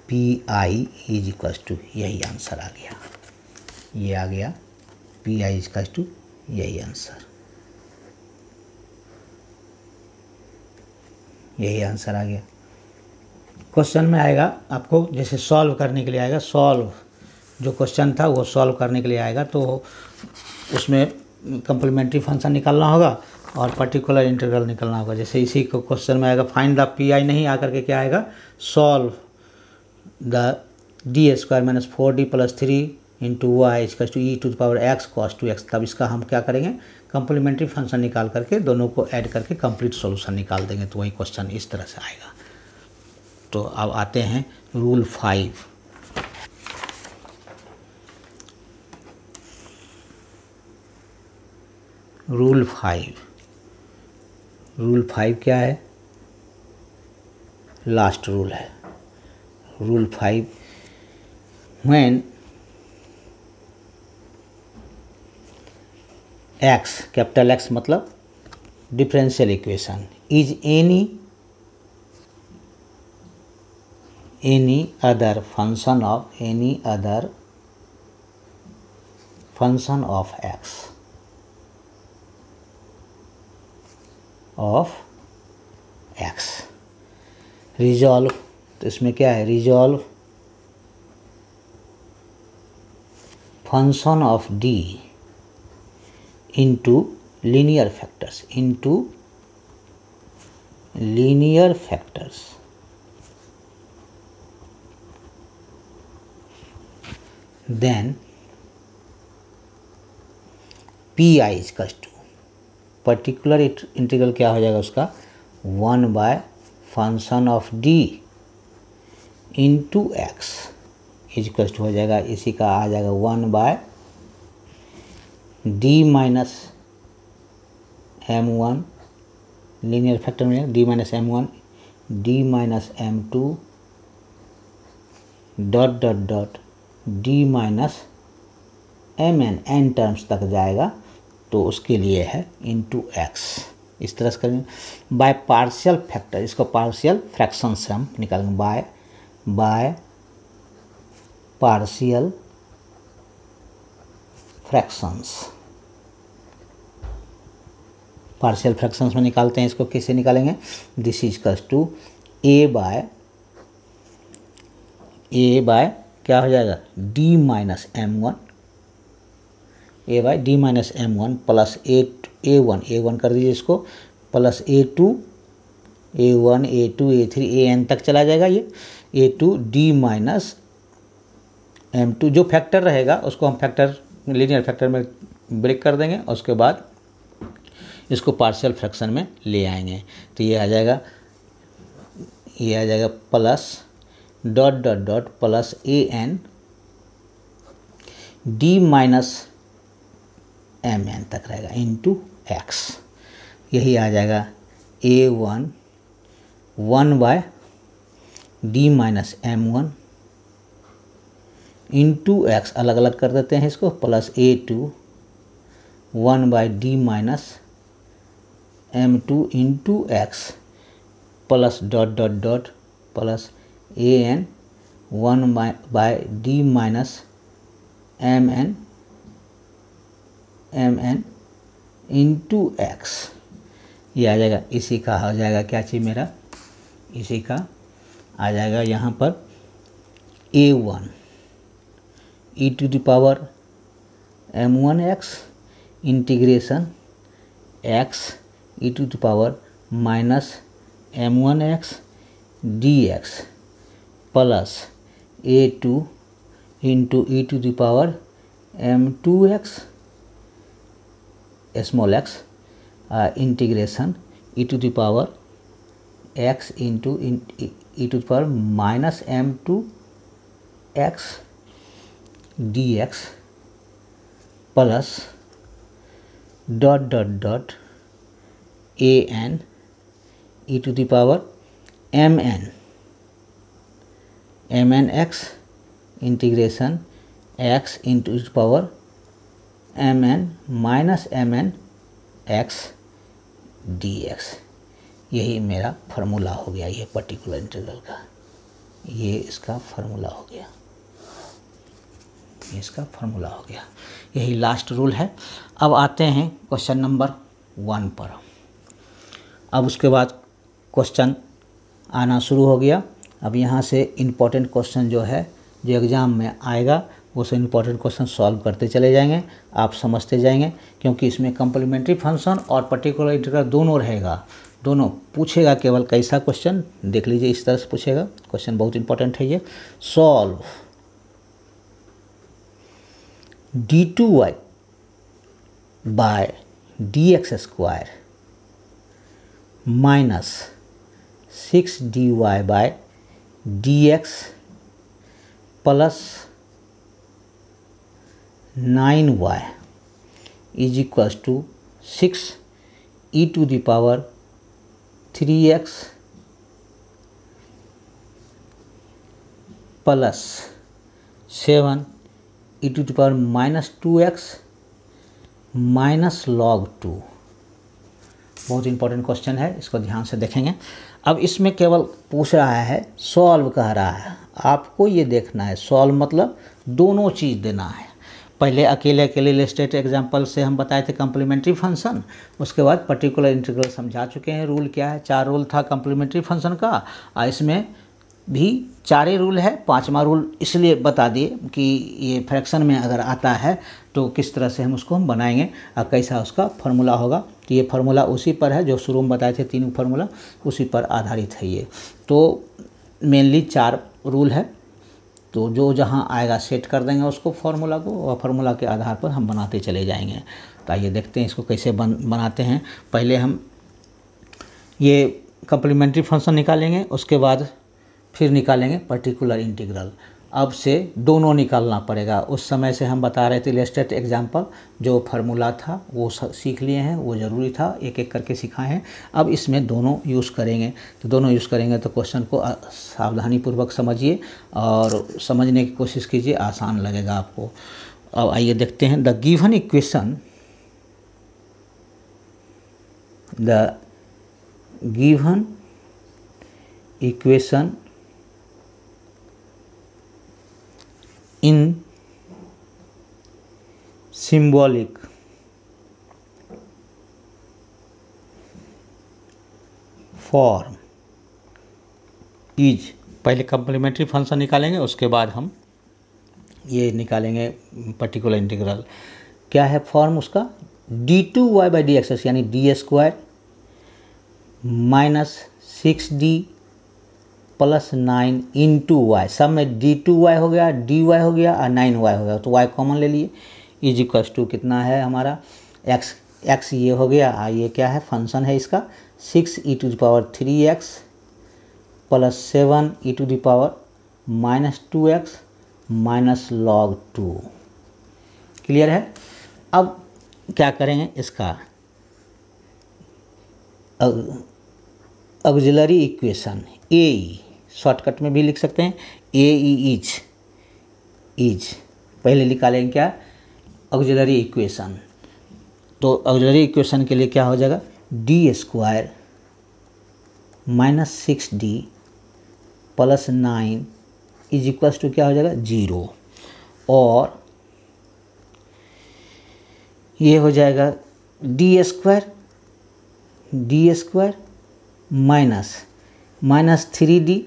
S1: P I is equal to, यही आंसर आ गया, ये आ गया P I is equal to, यही आंसर आ गया। क्वेश्चन में आएगा आपको, जैसे सॉल्व करने के लिए आएगा, सॉल्व जो क्वेश्चन था वो सॉल्व करने के लिए आएगा, तो उसमें कम्प्लीमेंट्री फंक्शन निकालना होगा और पर्टिकुलर इंटीग्रल निकालना होगा। जैसे इसी को क्वेश्चन में आएगा फाइंड द पी आई, नहीं आकर के क्या आएगा, solve the d² minus 4d plus 3 into Y equal to E to the power x cos 2x। तब इसका हम क्या करेंगे, कम्प्लीमेंट्री फंक्शन निकाल करके दोनों को ऐड करके कंप्लीट सॉल्यूशन निकाल देंगे, तो वही क्वेश्चन इस तरह से आएगा। तो अब आते हैं रूल 5। रूल 5 क्या है, लास्ट रूल है। Rule 5, when x, capital X मतलब differential equation, is any other function of x resolve, तो इसमें क्या है, resolve function of d into linear factors then P I equal to, particular integral क्या हो जाएगा उसका, 1/फंक्शन of d into x equal to हो जाएगा, इसी का आ जाएगा 1/d minus m1, linear factor में d minus m1 d minus m2 dot dot dot d minus mn, n terms तक जाएगा, तो उसके लिए है इंटू x। इस तरह से करेंगे बाय पार्शियल फैक्टर, इसको पार्शियल फ्रैक्शन से हम निकालेंगे, बाय पार्शियल फ्रैक्शंस में निकालते हैं। इसको कैसे निकालेंगे, this is equal to a by क्या हो जाएगा, d minus m1, a by d minus m1 plus a1 कर दीजिए इसको, plus a2 a1 a2 a3 an तक चला जाएगा, ये a2 d माइनस m2 जो फैक्टर रहेगा उसको हम लीनियर फैक्टर में ब्रेक कर देंगे और उसके बाद इसको पार्शियल फ्रैक्शन में ले आएंगे। तो ये आ जाएगा ये आ जाएगा plus dot dot dot plus A N D minus M N तक रहेगा इंटू एक्स। यही आ जाएगा A1 1 by D minus M1 into X, अलग अलग कर देते हैं इसको, plus A2 1 by D minus M2 into X plus dot dot dot plus AN 1 by D minus MN into X. ये आ जाएगा, इसी का हो जाएगा क्या चीज़ मेरा, इसी का आ जाएगा यहाँ पर A1 e to the power M1x integration x e to the power minus M1x dx plus A2 into E to the power M2x small x integration e to the power x into E to the power minus M2x dx plus dot dot dot AN e to the power MNx integration x into E to the power MN minus MNx dx। यही मेरा formula हो गया, ये particular integral का, ये इसका formula हो गया, ये इसका फार्मूला हो गया। यही लास्ट रूल है। अब आते हैं क्वेश्चन नंबर 1 पर। अब उसके बाद क्वेश्चन आना शुरू हो गया। अब यहाँ से इम्पोर्टेंट क्वेश्चन जो है, जो एग्ज़ाम में आएगा, वो से इम्पोर्टेंट क्वेश्चन सॉल्व करते चले जाएंगे, आप समझते जाएंगे, क्योंकि इसमें कम्प्लीमेंट्री फंक्शन और पर्टिकुलर इंटीग्रल दोनों रहेगा, दोनों पूछेगा। केवल कैसा क्वेश्चन देख लीजिए, इस तरह से पूछेगा क्वेश्चन, बहुत इंपॉर्टेंट है ये। Solve d2y by dx square minus 6dy by dx plus 9y is equals to 6 e to the power 3x plus 7 e to the power minus 2x minus log 2। बहुत इंपॉर्टेंट क्वेश्चन है, इसको ध्यान से देखेंगे। अब इसमें केवल पूछ रहा है, सॉल्व कह रहा है, आपको ये देखना है। सॉल्व मतलब दोनों चीज़ देना है। पहले अकेले अकेले इलस्ट्रेट एग्जांपल से हम बताए थे कम्प्लीमेंट्री फंक्शन, उसके बाद पर्टिकुलर इंटीग्रल समझा चुके हैं। रूल क्या है, 4 रूल था कम्प्लीमेंट्री फंक्शन का, और इसमें भी 4 ही रूल है। 5वां रूल इसलिए बता दिए कि ये फ्रैक्शन में अगर आता है तो किस तरह से हम उसको बनाएंगे और कैसा उसका फार्मूला होगा। तो ये फार्मूला उसी पर है जो शुरू में बताए थे, 3 फार्मूला उसी पर आधारित है ये। तो मेनली 4 रूल है, तो जो जहाँ आएगा सेट कर देंगे उसको फार्मूला को, और फार्मूला के आधार पर हम बनाते चले जाएंगे। तो आइए देखते हैं इसको कैसे बनाते हैं। पहले हम ये कम्प्लीमेंट्री फंक्शन निकालेंगे, उसके बाद फिर निकालेंगे पर्टिकुलर इंटीग्रल। अब से दोनों निकालना पड़ेगा। उस समय से हम बता रहे थे इलस्ट्रेट एग्जाम्पल, जो फार्मूला था वो सीख लिए हैं, वो ज़रूरी था, एक एक करके सिखाए हैं। अब इसमें दोनों यूज़ करेंगे, तो दोनों यूज़ करेंगे तो क्वेश्चन को सावधानीपूर्वक समझिए और समझने की कोशिश कीजिए, आसान लगेगा आपको। अब आइए देखते हैं। The given equation in symbolic form is, पहले कम्प्लीमेंट्री फंक्शन निकालेंगे, उसके बाद हम ये निकालेंगे पर्टिकुलर इंटीग्रल। क्या है फॉर्म उसका, d2y बाई dx यानी D square minus 6d plus 9 into y. सब में d2y हो गया, dy हो गया और 9y हो गया, तो y कॉमन ले लिए। इज इक्वल्स टू कितना है हमारा x ये हो गया, ये क्या है फंक्शन है इसका 6 e to the power 3x +7 e -2x minus log 2। Clear है। अब क्या करेंगे, इसका ऑक्सिलरी इक्वेशन ए शॉर्टकट में भी लिख सकते हैं, ए इज पहले निकालेंगे क्या, ऑक्सिलरी इक्वेशन। तो ऑक्सिलरी इक्वेशन के लिए क्या हो जाएगा, d² - 6d + 9 = क्या हो जाएगा 0, और ये हो जाएगा d² माइनस 3d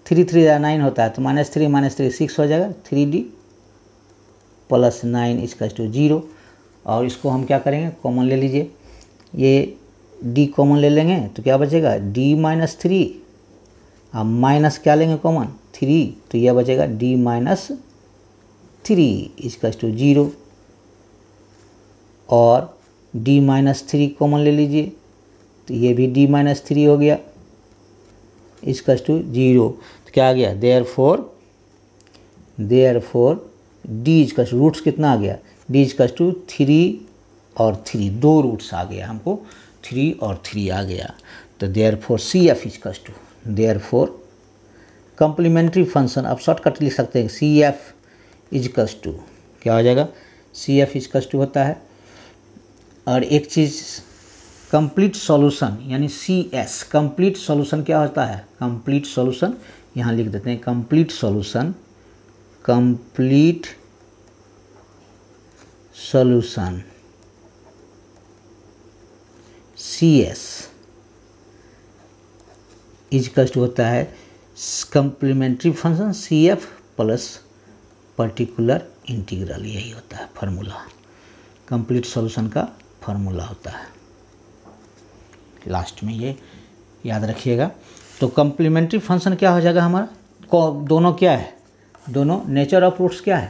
S1: 3 3 9 होता है, तो -3 6 हो जाएगा, 3d + 9 = 0। और इसको हम क्या करेंगे, कॉमन ले लीजिए, ये d कॉमन ले लेंगे तो क्या बचेगा d - 3, अब माइनस क्या लेंगे कॉमन 3, तो यह बचेगा d - 3 = 0, और d - 3 कॉमन ले लीजिए तो ये भी d - 3 हो गया = 0। तो क्या आ गया, देयरफॉर d = रूट्स कितना आ गया, d = 3 और 3, 2 रूट्स आ गया हमको, 3 और 3 आ गया। तो देयरफॉर CF = कॉम्प्लीमेंट्री फंक्शन, अब शॉर्टकट लिख सकते हैं, CF = क्या हो जाएगा, CF = होता है। और एक चीज़ कंप्लीट सॉल्यूशन यानी CS, कंप्लीट सॉल्यूशन क्या होता है, कंप्लीट सॉल्यूशन यहाँ लिख देते हैं, कंप्लीट सॉल्यूशन CS = होता है complementary function CF plus particular integral, यही होता है फार्मूला, कंप्लीट सॉल्यूशन का फार्मूला होता है। लास्ट में ये याद रखिएगा। तो कॉम्प्लीमेंट्री फंक्शन क्या हो जाएगा हमारा, दोनों क्या है, दोनों नेचर ऑफ रूट्स क्या है,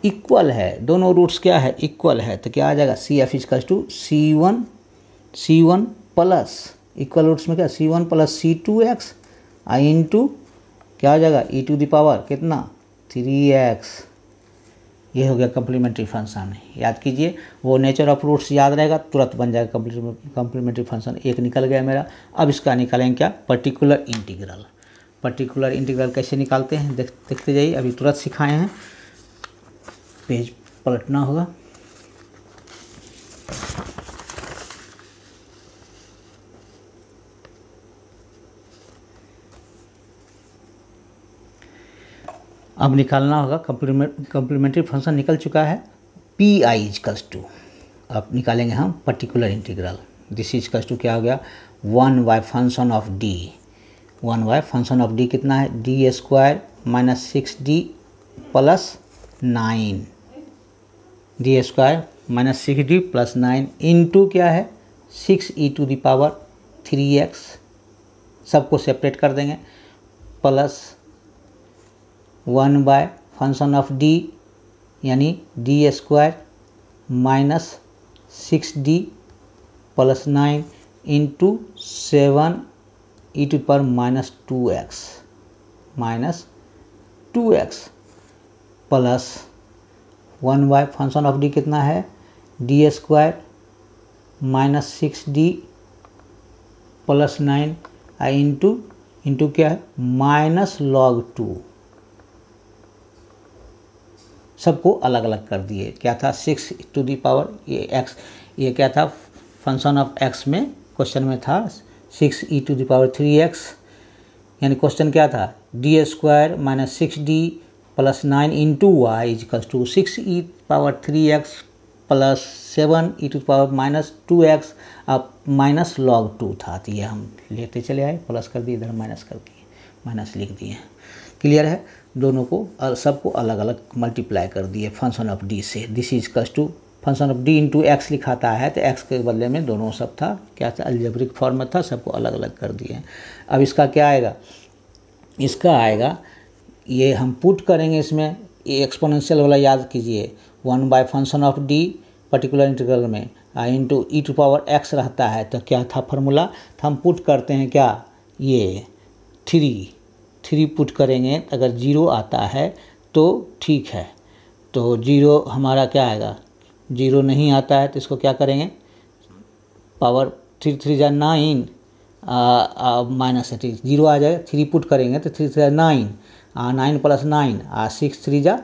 S1: इक्वल है, दोनों रूट्स क्या है, इक्वल है। तो क्या आ जाएगा, CF = C1 plus equal roots में क्या C1 + C2x इंटू क्या हो जाएगा e⁻ कितना 3x। ये हो गया कॉम्प्लीमेंट्री फंक्शन। याद कीजिए, वो नेचर ऑफ रूट्स याद रहेगा, तुरंत बन जाएगा कॉम्प्लीमेंट्री फंक्शन। एक निकल गया मेरा। अब इसका निकालेंगे क्या, पर्टिकुलर इंटीग्रल। पर्टिकुलर इंटीग्रल कैसे निकालते हैं देखते जाइए, अभी तुरंत सिखाए हैं, पेज पलटना होगा। अब निकालना होगा, कॉम्प्लीमेंट्री फंक्शन निकल चुका है, PI = अब निकालेंगे हम पर्टिकुलर इंटीग्रल। दिस = क्या हो गया 1/, function of d, 1/, function of d कितना है, d² - 6d + 9, d² - 6d + 9 into क्या है 6e⁻3x, सबको सेपरेट कर देंगे, प्लस 1/, फंक्शन ऑफ d यानी d² - 6d + 9 into 7e⁻²x plus 1/, function of d कितना है, d² - 6d + 9 इंटू क्या है -log 2। सबको अलग अलग कर दिए। क्या था 6e⁻, ये x, ये क्या था फंक्शन ऑफ x में, क्वेश्चन में था 6e⁻3x, यानी क्वेश्चन क्या था d² - 6d + 9 into y = 6e⁻3x + 7e⁻²x, अब -log 2 था, तो ये हम लेते चले आए, प्लस कर दिए, इधर माइनस कर दिए, माइनस लिख दिए। क्लियर है। दोनों को सबको अलग अलग मल्टीप्लाई कर दिए फंक्शन ऑफ d से। This = function of d into x लिखाता है, तो x के बदले में दोनों सब था, क्या था अलजेब्रिक फॉर्म में था, सबको अलग अलग कर दिए। अब इसका क्या आएगा, इसका आएगा, ये हम पुट करेंगे इसमें, ये एक्सपोनेंशियल वाला याद कीजिए, 1/, function of d particular integral में into E to power X रहता है। तो क्या था फार्मूला, तो हम पुट करते हैं क्या, ये थ्री पुट करेंगे, अगर जीरो आता है तो ठीक है, तो जीरो हमारा क्या आएगा, जीरो नहीं आता है तो इसको क्या करेंगे, पावर 3 3 जा 9 माइनस 8 जीरो आ जाएगा, 3 पुट करेंगे तो 3 3 जा 9, 9 प्लस 9 6 3 जा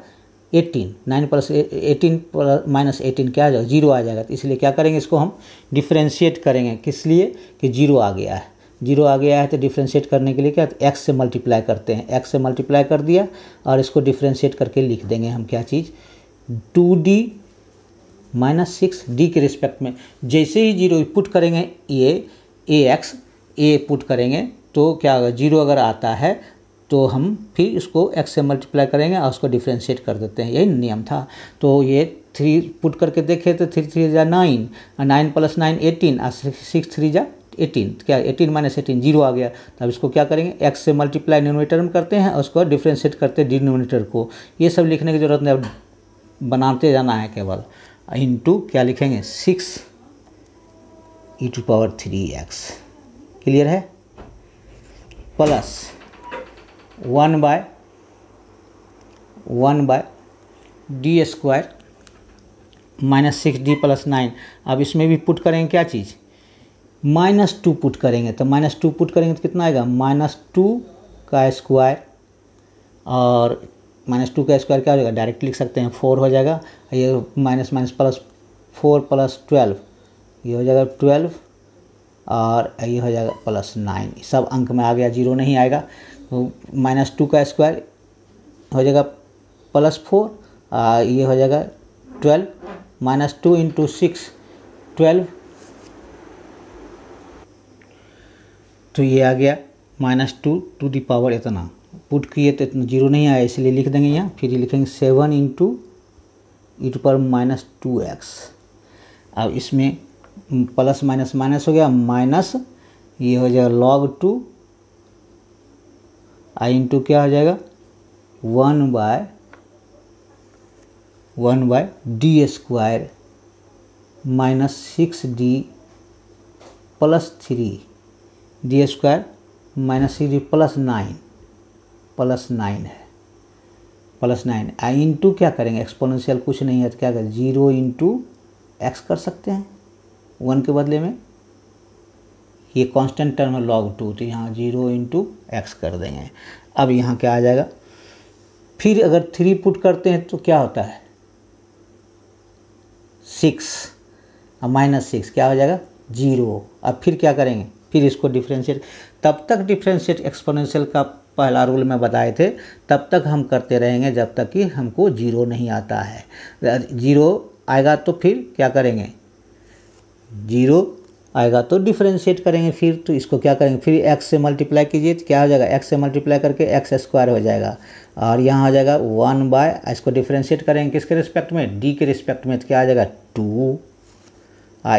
S1: 18, 9 प्लस 18 प्लस माइनस 18 क्या आ जाएगा, जीरो आ जाएगा। तो इसलिए क्या करेंगे, इसको हम डिफ्रेंशिएट करेंगे, किस लिए कि जीरो आ गया है, जीरो आ गया है तो डिफ्रेंशिएट करने के लिए क्या, एक्स से मल्टीप्लाई करते हैं, एक्स से मल्टीप्लाई कर दिया और इसको डिफ्रेंशिएट करके लिख देंगे हम क्या चीज़, 2d माइनस 6d के रिस्पेक्ट में। जैसे ही जीरो पुट करेंगे ये ए पुट करेंगे तो क्या होगा, जीरो अगर आता है तो हम फिर इसको x से मल्टीप्लाई करेंगे और उसको डिफ्रेंशिएट कर देते हैं, यही नियम था। तो ये 3 पुट करके देखे तो 3 3 जा 9, 9 प्लस 9 18 और 6 3 जा 18, क्या 18 माइनस 18 जीरो आ गया। तब इसको क्या करेंगे, x से मल्टीप्लाई डिनोमिनेटर में करते हैं और उसको डिफ्रेंशिएट करते हैं डिनोमिनेटर को। ये सब लिखने की ज़रूरत नहीं, बनाते जाना है केवल। इंटू क्या लिखेंगे, 6 e to power 3x, clear है, plus 1 by D square minus 6d plus 9। अब इसमें भी पुट करेंगे क्या चीज़, -2 पुट करेंगे, तो -2 पुट करेंगे तो कितना आएगा, -2 का स्क्वायर, और -2 का स्क्वायर क्या हो जाएगा, डायरेक्ट लिख सकते हैं 4 हो जाएगा, ये माइनस माइनस प्लस 4 प्लस 12, ये हो जाएगा 12 और ये हो जाएगा प्लस 9, सब अंक में आ गया, जीरो नहीं आएगा। तो -2 का स्क्वायर हो जाएगा प्लस 4, ये हो जाएगा 12, -2 इंटू 6 12, तो ये आ गया -2 टू दी पावर इतना, पुट किए तो इतना जीरो नहीं आया इसलिए लिख देंगे यहाँ, फिर लिखेंगे 7 into E to power -2x। अब इसमें प्लस माइनस माइनस हो गया, माइनस ये हो जाएगा log 2 आई इंटू क्या हो जाएगा 1 by D square minus 6d plus 3 D square minus 6d plus 9 है, प्लस 9 आई इंटू क्या करेंगे, एक्सपोनेंशियल कुछ नहीं है तो क्या करें, 0 इंटू एक्स कर सकते हैं 1 के बदले में, ये कांस्टेंट टर्म है log 2, तो यहाँ 0 इंटू एक्स कर देंगे। अब यहाँ क्या आ जाएगा, फिर अगर 3 पुट करते हैं तो क्या होता है 6 और -6 क्या हो जाएगा 0। अब फिर क्या करेंगे, फिर इसको डिफ्रेंशिएट, तब तक डिफ्रेंशिएट एक्सपोनेंशियल का पहला रूल में बताए थे, तब तक हम करते रहेंगे जब तक कि हमको जीरो नहीं आता है। जीरो आएगा तो फिर क्या करेंगे, जीरो आएगा तो डिफरेंशिएट करेंगे फिर, तो इसको क्या करेंगे, फिर x से मल्टीप्लाई कीजिए तो क्या हो जाएगा, x से मल्टीप्लाई करके x स्क्वायर हो जाएगा, और यहाँ हो जाएगा 1 बाय, इसको डिफरेंशिएट करेंगे किसके रिस्पेक्ट में, d के रिस्पेक्ट में, तो क्या आ जाएगा 2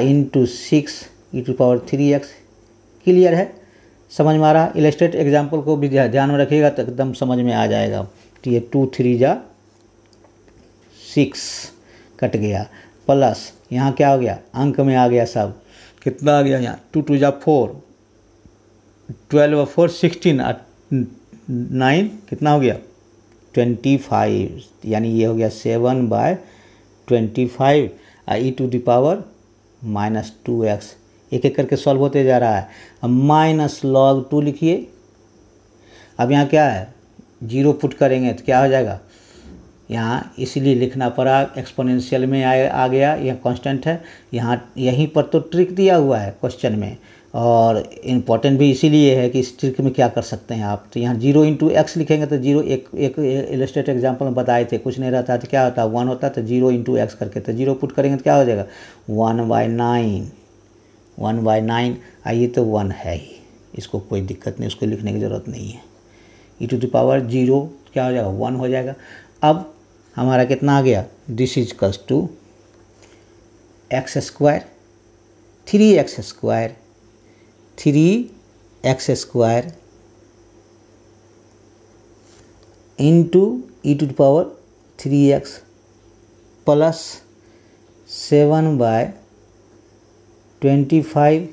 S1: into 6 e to power 3x। Clear है, समझ में आ रहा, इलस्ट्रेट एग्जाम्पल को भी ध्यान में रखिएगा तो एकदम समझ में आ जाएगा। तो ये 2 3 जा 6 कट गया, प्लस यहाँ क्या हो गया, अंक में आ गया सब, कितना आ गया यहाँ 2 2 जा 4, 12 और 4 16 और 9 कितना हो गया 25, यानी ये हो गया 7 by 25 e to the power -2x। एक एक करके सॉल्व होते जा रहा है। अब माइनस log 2 लिखिए, अब यहाँ क्या है, 0 पुट करेंगे तो क्या हो जाएगा, यहाँ इसलिए लिखना पड़ा, एक्सपोनेंशियल में आ गया, यह कांस्टेंट है, यहाँ यहीं पर तो ट्रिक दिया हुआ है क्वेश्चन में, और इम्पॉर्टेंट भी इसीलिए है कि इस ट्रिक में क्या कर सकते हैं आप। तो यहाँ 0 इंटू एक्स लिखेंगे तो 0, एक इलस्ट्रेट एग्जाम्पल में बताए थे, कुछ नहीं रहता तो क्या होता, 1 होता तो 0 इंटू एक्स करके, तो 0 पुट करेंगे तो क्या हो जाएगा 1/9, आइए तो 1 है ही, इसको कोई दिक्कत नहीं, उसको लिखने की ज़रूरत नहीं है। ई टू द पावर 0 क्या हो जाएगा 1 हो जाएगा। अब हमारा कितना आ गया, this is equals to x square 3x square into E to the power 3x plus 7 by 25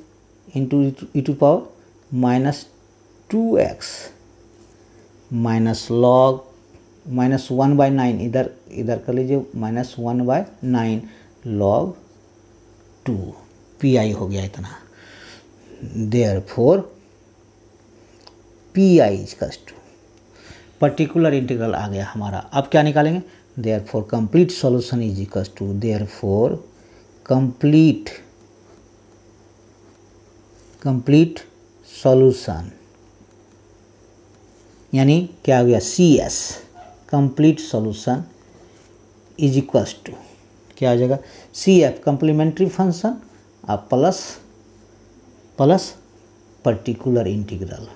S1: into E to power minus 2x minus log minus 1/9, इधर कर लीजिए माइनस 1/9 लॉग 2 पी हो गया इतना। Therefore P I equals to particular integral आ गया हमारा। अब क्या निकालेंगे? Therefore complete solution is equals to, therefore complete solution यानी क्या हो गया? C S complete solution is equals to क्या हो जाएगा? सी एफ कम्प्लीमेंट्री फंक्शन और प्लस पर्टिकुलर इंटीग्रल।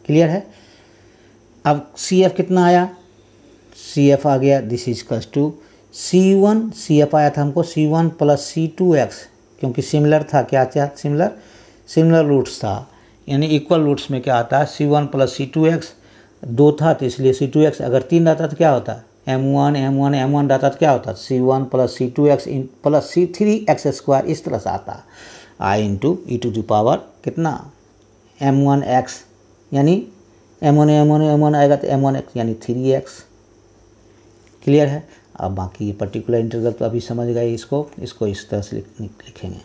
S1: क्लियर है? अब सी एफ कितना आया? सी एफ आ गया this is equals to C1, C F आया था हमको C1 प्लस C2x, क्योंकि सिमिलर था। क्या था? सिमिलर रूट्स था, यानी इक्वल रूट्स में क्या आता है? C1 प्लस C2x 2 था तो इसलिए C2x, अगर 3 रहता तो क्या होता? M1 रहता तो क्या होता? C1 plus C2x plus C3x², इस तरह से आता I into E to the power कितना? M1x, यानी M1 आएगा तो M1x यानी 3x। क्लियर है? अब बाकी पर्टिकुलर इंटीग्रल तो अभी समझ गए, इसको इस तरह से लिखेंगे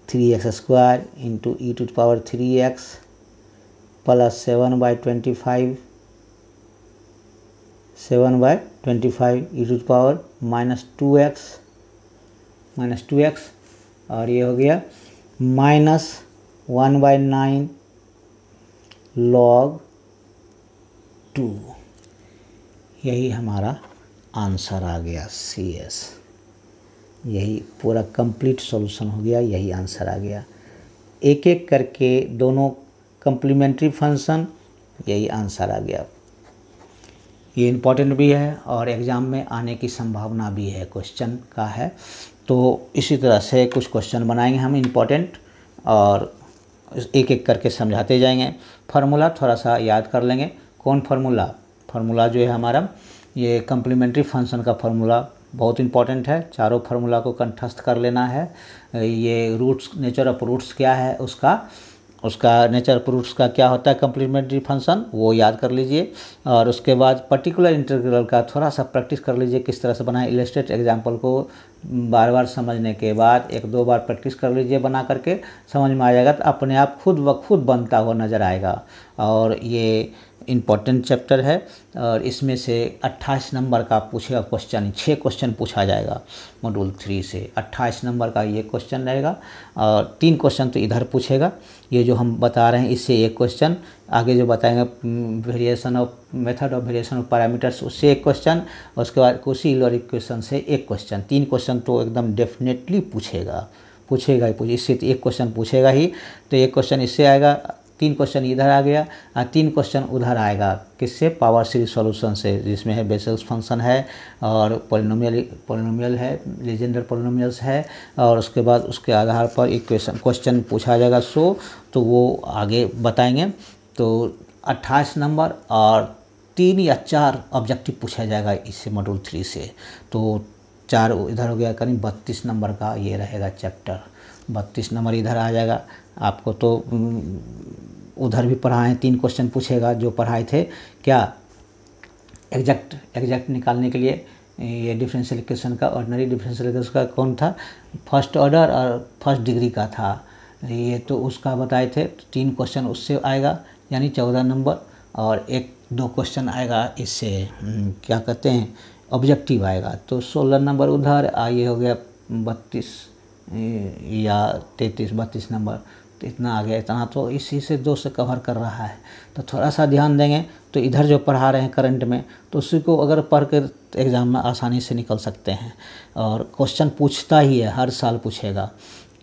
S1: 3x² into E to the power 3x plus 7/25 e to the power minus 2x और ये हो गया माइनस 1/9 log 2। यही हमारा आंसर आ गया CS। यही पूरा कंप्लीट सॉल्यूशन हो गया, यही आंसर आ गया। एक एक करके दोनों कम्प्लीमेंट्री फंक्शन, यही आंसर आ गया। ये इम्पॉर्टेंट भी है और एग्ज़ाम में आने की संभावना भी है, क्वेश्चन का है। तो इसी तरह से कुछ क्वेश्चन बनाएंगे हम इम्पॉर्टेंट और एक एक करके समझाते जाएंगे। फार्मूला थोड़ा सा याद कर लेंगे। कौन फार्मूला जो है हमारा, ये कम्प्लीमेंट्री फंक्शन का फार्मूला बहुत इंपॉर्टेंट है। चारों फार्मूला को कंठस्थ कर लेना है। ये रूट्स, नेचर ऑफ रूट्स क्या है उसका नेचर ऑफ रूट्स का क्या होता है कम्प्लीमेंट्री फंक्शन, वो याद कर लीजिए। और उसके बाद पर्टिकुलर इंटीग्रल का थोड़ा सा प्रैक्टिस कर लीजिए, किस तरह से बनाए। इलस्ट्रेट एग्जाम्पल को बार बार समझने के बाद 1-2 बार प्रैक्टिस कर लीजिए, बना करके समझ में आ जाएगा तो अपने आप खुद ब खुद बनता हुआ नज़र आएगा। और ये इम्पॉर्टेंट चैप्टर है और इसमें से 28 नंबर का पूछेगा क्वेश्चन। 6 क्वेश्चन पूछा जाएगा मॉड्यूल 3 से। 28 नंबर का ये क्वेश्चन रहेगा और 3 क्वेश्चन तो इधर पूछेगा। ये जो हम बता रहे हैं इससे एक क्वेश्चन, आगे जो बताएंगे variation of method of variation of parameters, उससे एक क्वेश्चन, उसके बाद कोशी यूलर इक्वेशन से एक क्वेश्चन। 3 क्वेश्चन तो एकदम डेफिनेटली पूछेगा ही। इससे तो एक क्वेश्चन पूछेगा ही, तो एक क्वेश्चन इससे आएगा, 3 क्वेश्चन इधर आ गया और 3 क्वेश्चन उधर आएगा। किससे? पावर सीरीज सॉल्यूशन से, जिसमें है बेसेल्स फंक्शन है और पोलिनोमियल है, लीजेंडर पोलिनोमियल्स है। और उसके बाद उसके आधार पर एक क्वेश्चन पूछा जाएगा तो वो आगे बताएंगे। तो 28 नंबर और 3 या 4 ऑब्जेक्टिव पूछा जाएगा इससे मॉड्यूल 3 से। तो 4 इधर हो गया, करीब 32 नंबर का ये रहेगा चैप्टर। 32 नंबर इधर आ जाएगा। आपको तो उधर भी पढ़ाएं, 3 क्वेश्चन पूछेगा जो पढ़ाए थे। क्या? एग्जैक्ट निकालने के लिए ये डिफरेंशियल इक्वेशन का, ऑर्डिनरी डिफरेंशियल इक्वेशन का कौन था? फर्स्ट ऑर्डर और फर्स्ट डिग्री का था ये, तो उसका बताए थे। 3 क्वेश्चन उससे आएगा यानी 14 नंबर और 1-2 क्वेश्चन आएगा इससे क्या कहते हैं ऑब्जेक्टिव आएगा। तो 16 नंबर उधर, ये हो गया 32 या 32 नंबर, तो इतना आ गया। इतना तो इसी से 2 से कवर कर रहा है। तो थोड़ा सा ध्यान देंगे तो इधर जो पढ़ा रहे हैं करंट में, तो उसी को अगर पढ़ कर एग्ज़ाम में आसानी से निकल सकते हैं। और क्वेश्चन पूछता ही है, हर साल पूछेगा।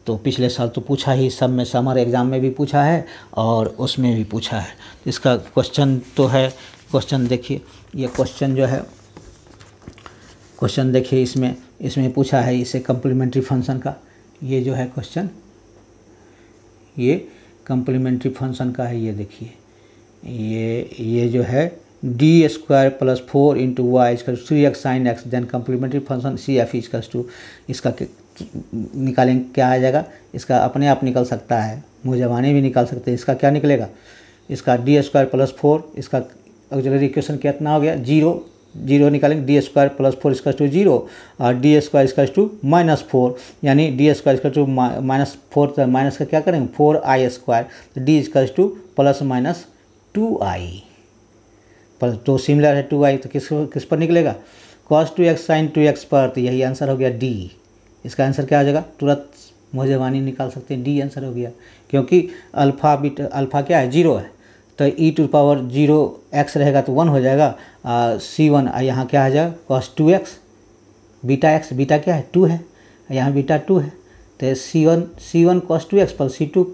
S1: तो पिछले साल तो पूछा ही, सब में समर एग्ज़ाम में भी पूछा है और उसमें भी पूछा है। इसका क्वेश्चन तो है, क्वेश्चन देखिए, ये क्वेश्चन जो है, क्वेश्चन देखिए इसमें पूछा है इसे कम्प्लीमेंट्री फंक्शन का। ये जो है क्वेश्चन, ये कम्प्लीमेंट्री फंक्शन का है। ये देखिए, ये जो है d² + 4 × y = 3x sin x, then complementary function CF = इसका निकालेंगे क्या आ जाएगा, इसका अपने आप निकल सकता है, मुँह ज़बानी भी निकाल सकते हैं। इसका क्या निकलेगा, इसका डी स्क्वायर प्लस 4, इसका ऑक्सिलरी इक्वेशन कितना हो गया, 0 0 निकालेंगे, डी स्क्वायर प्लस 4 इसका टू 0 और डी स्क्वायर इसका टू -4, यानी डी स्क्वायर इसका टू -4, तो माइनस का क्या करेंगे 4i स्क्वायर, तो डी इसका टू प्लस माइनस 2i, पर तो सिमिलर है 2i, तो किस पर निकलेगा, cos 2x sin 2x पर, तो यही आंसर हो गया डी। इसका आंसर क्या आ जाएगा, तुरंत मुँह ज़बानी निकाल सकते हैं, डी आंसर हो गया, क्योंकि अल्फ़ा बीटा अल्फ़ा क्या है 0 है, तो e⁻0x रहेगा तो 1 हो जाएगा, c1 यहाँ क्या आ जाएगा cos 2x, beta x, beta क्या है 2 है, यहाँ बीटा 2 है, तो c1 cos 2x पर c2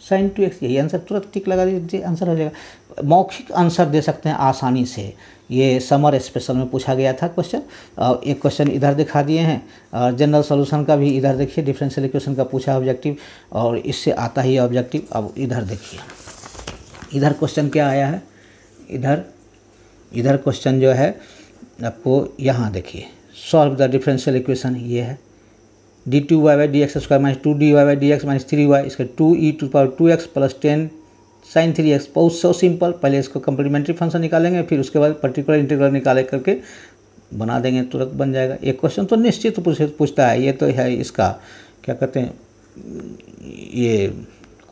S1: sin 2x, यही आंसर, तुरंत टिक लगा दीजिए आंसर हो जाएगा। मौखिक आंसर दे सकते हैं आसानी से, ये समर स्पेशल में पूछा गया था क्वेश्चन। और एक क्वेश्चन इधर दिखा दिए हैं, और जनरल सॉल्यूशन का भी इधर देखिए, डिफरेंशियल इक्वेशन का पूछा ऑब्जेक्टिव, और इससे आता ही ऑब्जेक्टिव। अब इधर देखिए, इधर क्वेश्चन क्या आया है, इधर क्वेश्चन जो है आपको यहाँ देखिए, सॉल्व द डिफरेंशियल इक्वेशन, ये है d2y/dx² - 2dy/dx - 3y, इसका 2e⁻2x प्लस 10 sin 3x, बहुत सो सिंपल। पहले इसको कम्प्लीमेंट्री फंक्शन निकालेंगे, फिर उसके बाद पर्टिकुलर इंटीग्रल निकाले करके बना देंगे, तुरंत बन जाएगा। एक क्वेश्चन तो निश्चित पूछता है, ये तो है इसका क्या कहते हैं, ये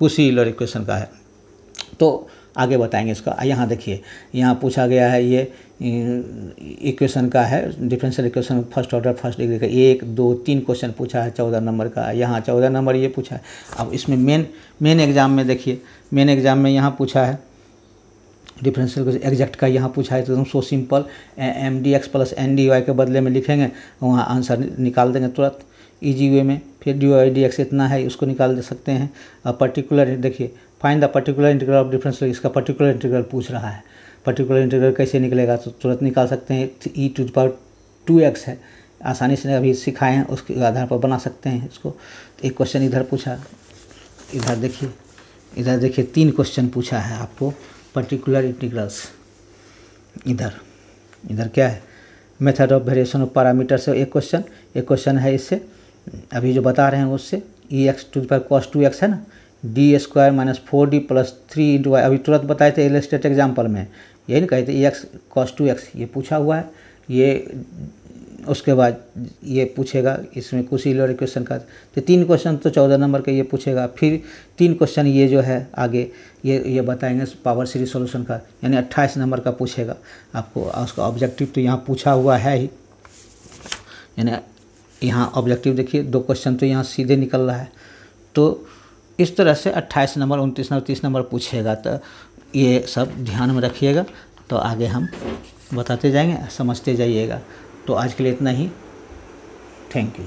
S1: कुशी-यूलर इक्वेशन का है, तो आगे बताएंगे इसका। यहाँ देखिए, यहाँ पूछा गया है, ये इक्वेशन का है, differential equation first order first degree का, 1 2 3 क्वेश्चन पूछा है, 14 नंबर का, यहाँ 14 नंबर ये पूछा है। अब इसमें मेन एग्जाम में देखिए, मेन एग्जाम में यहाँ पूछा है डिफरेंशियल इक्वेशन एग्जैक्ट का, यहाँ पूछा है, तो एकदम so simple, mdx plus ndy के बदले में लिखेंगे, वहाँ आंसर निकाल देंगे तुरंत ईजी वे में। फिर dy/dx इतना है, उसको निकाल दे सकते हैं। अब पर्टिकुलर देखिए, find the particular integral of differential, इसका पर्टिकुलर इंटीग्रल पूछ रहा है, पर्टिकुलर इंटीग्रल कैसे निकलेगा, तो तुरंत निकाल सकते हैं, e⁻2x है, आसानी से अभी सिखाए हैं, उसके आधार पर बना सकते हैं इसको। एक क्वेश्चन इधर पूछा, इधर देखिए 3 क्वेश्चन पूछा है आपको पर्टिकुलर इंटीग्रल्स। इधर क्या है, method of variation of parameter से एक क्वेश्चन है, इससे अभी जो बता रहे हैं उससे, e⁻x cos 2x है ना, d² - 4d प्लस 3y, अभी तुरंत बताए थे इलस्ट्रेट एग्जाम्पल में, यही नहीं कहे थे e⁻x cos 2x, ये पूछा हुआ है। ये उसके बाद ये पूछेगा इसमें कुशी-यूलर इक्वेशन का, तो 3 क्वेश्चन तो 14 नंबर के ये पूछेगा। फिर 3 क्वेश्चन ये जो है आगे ये बताएंगे पावर सीरीज सॉल्यूशन का, यानी 28 नंबर का पूछेगा आपको। उसका ऑब्जेक्टिव तो यहाँ पूछा हुआ है ही, यानी यहाँ ऑब्जेक्टिव देखिए 2 क्वेश्चन तो यहाँ सीधे निकल रहा है। तो इस तरह से 28 नंबर 29 नंबर 30 नंबर पूछेगा, तो ये सब ध्यान में रखिएगा, तो आगे हम बताते जाएंगे, समझते जाइएगा। तो आज के लिए इतना ही, थैंक यू।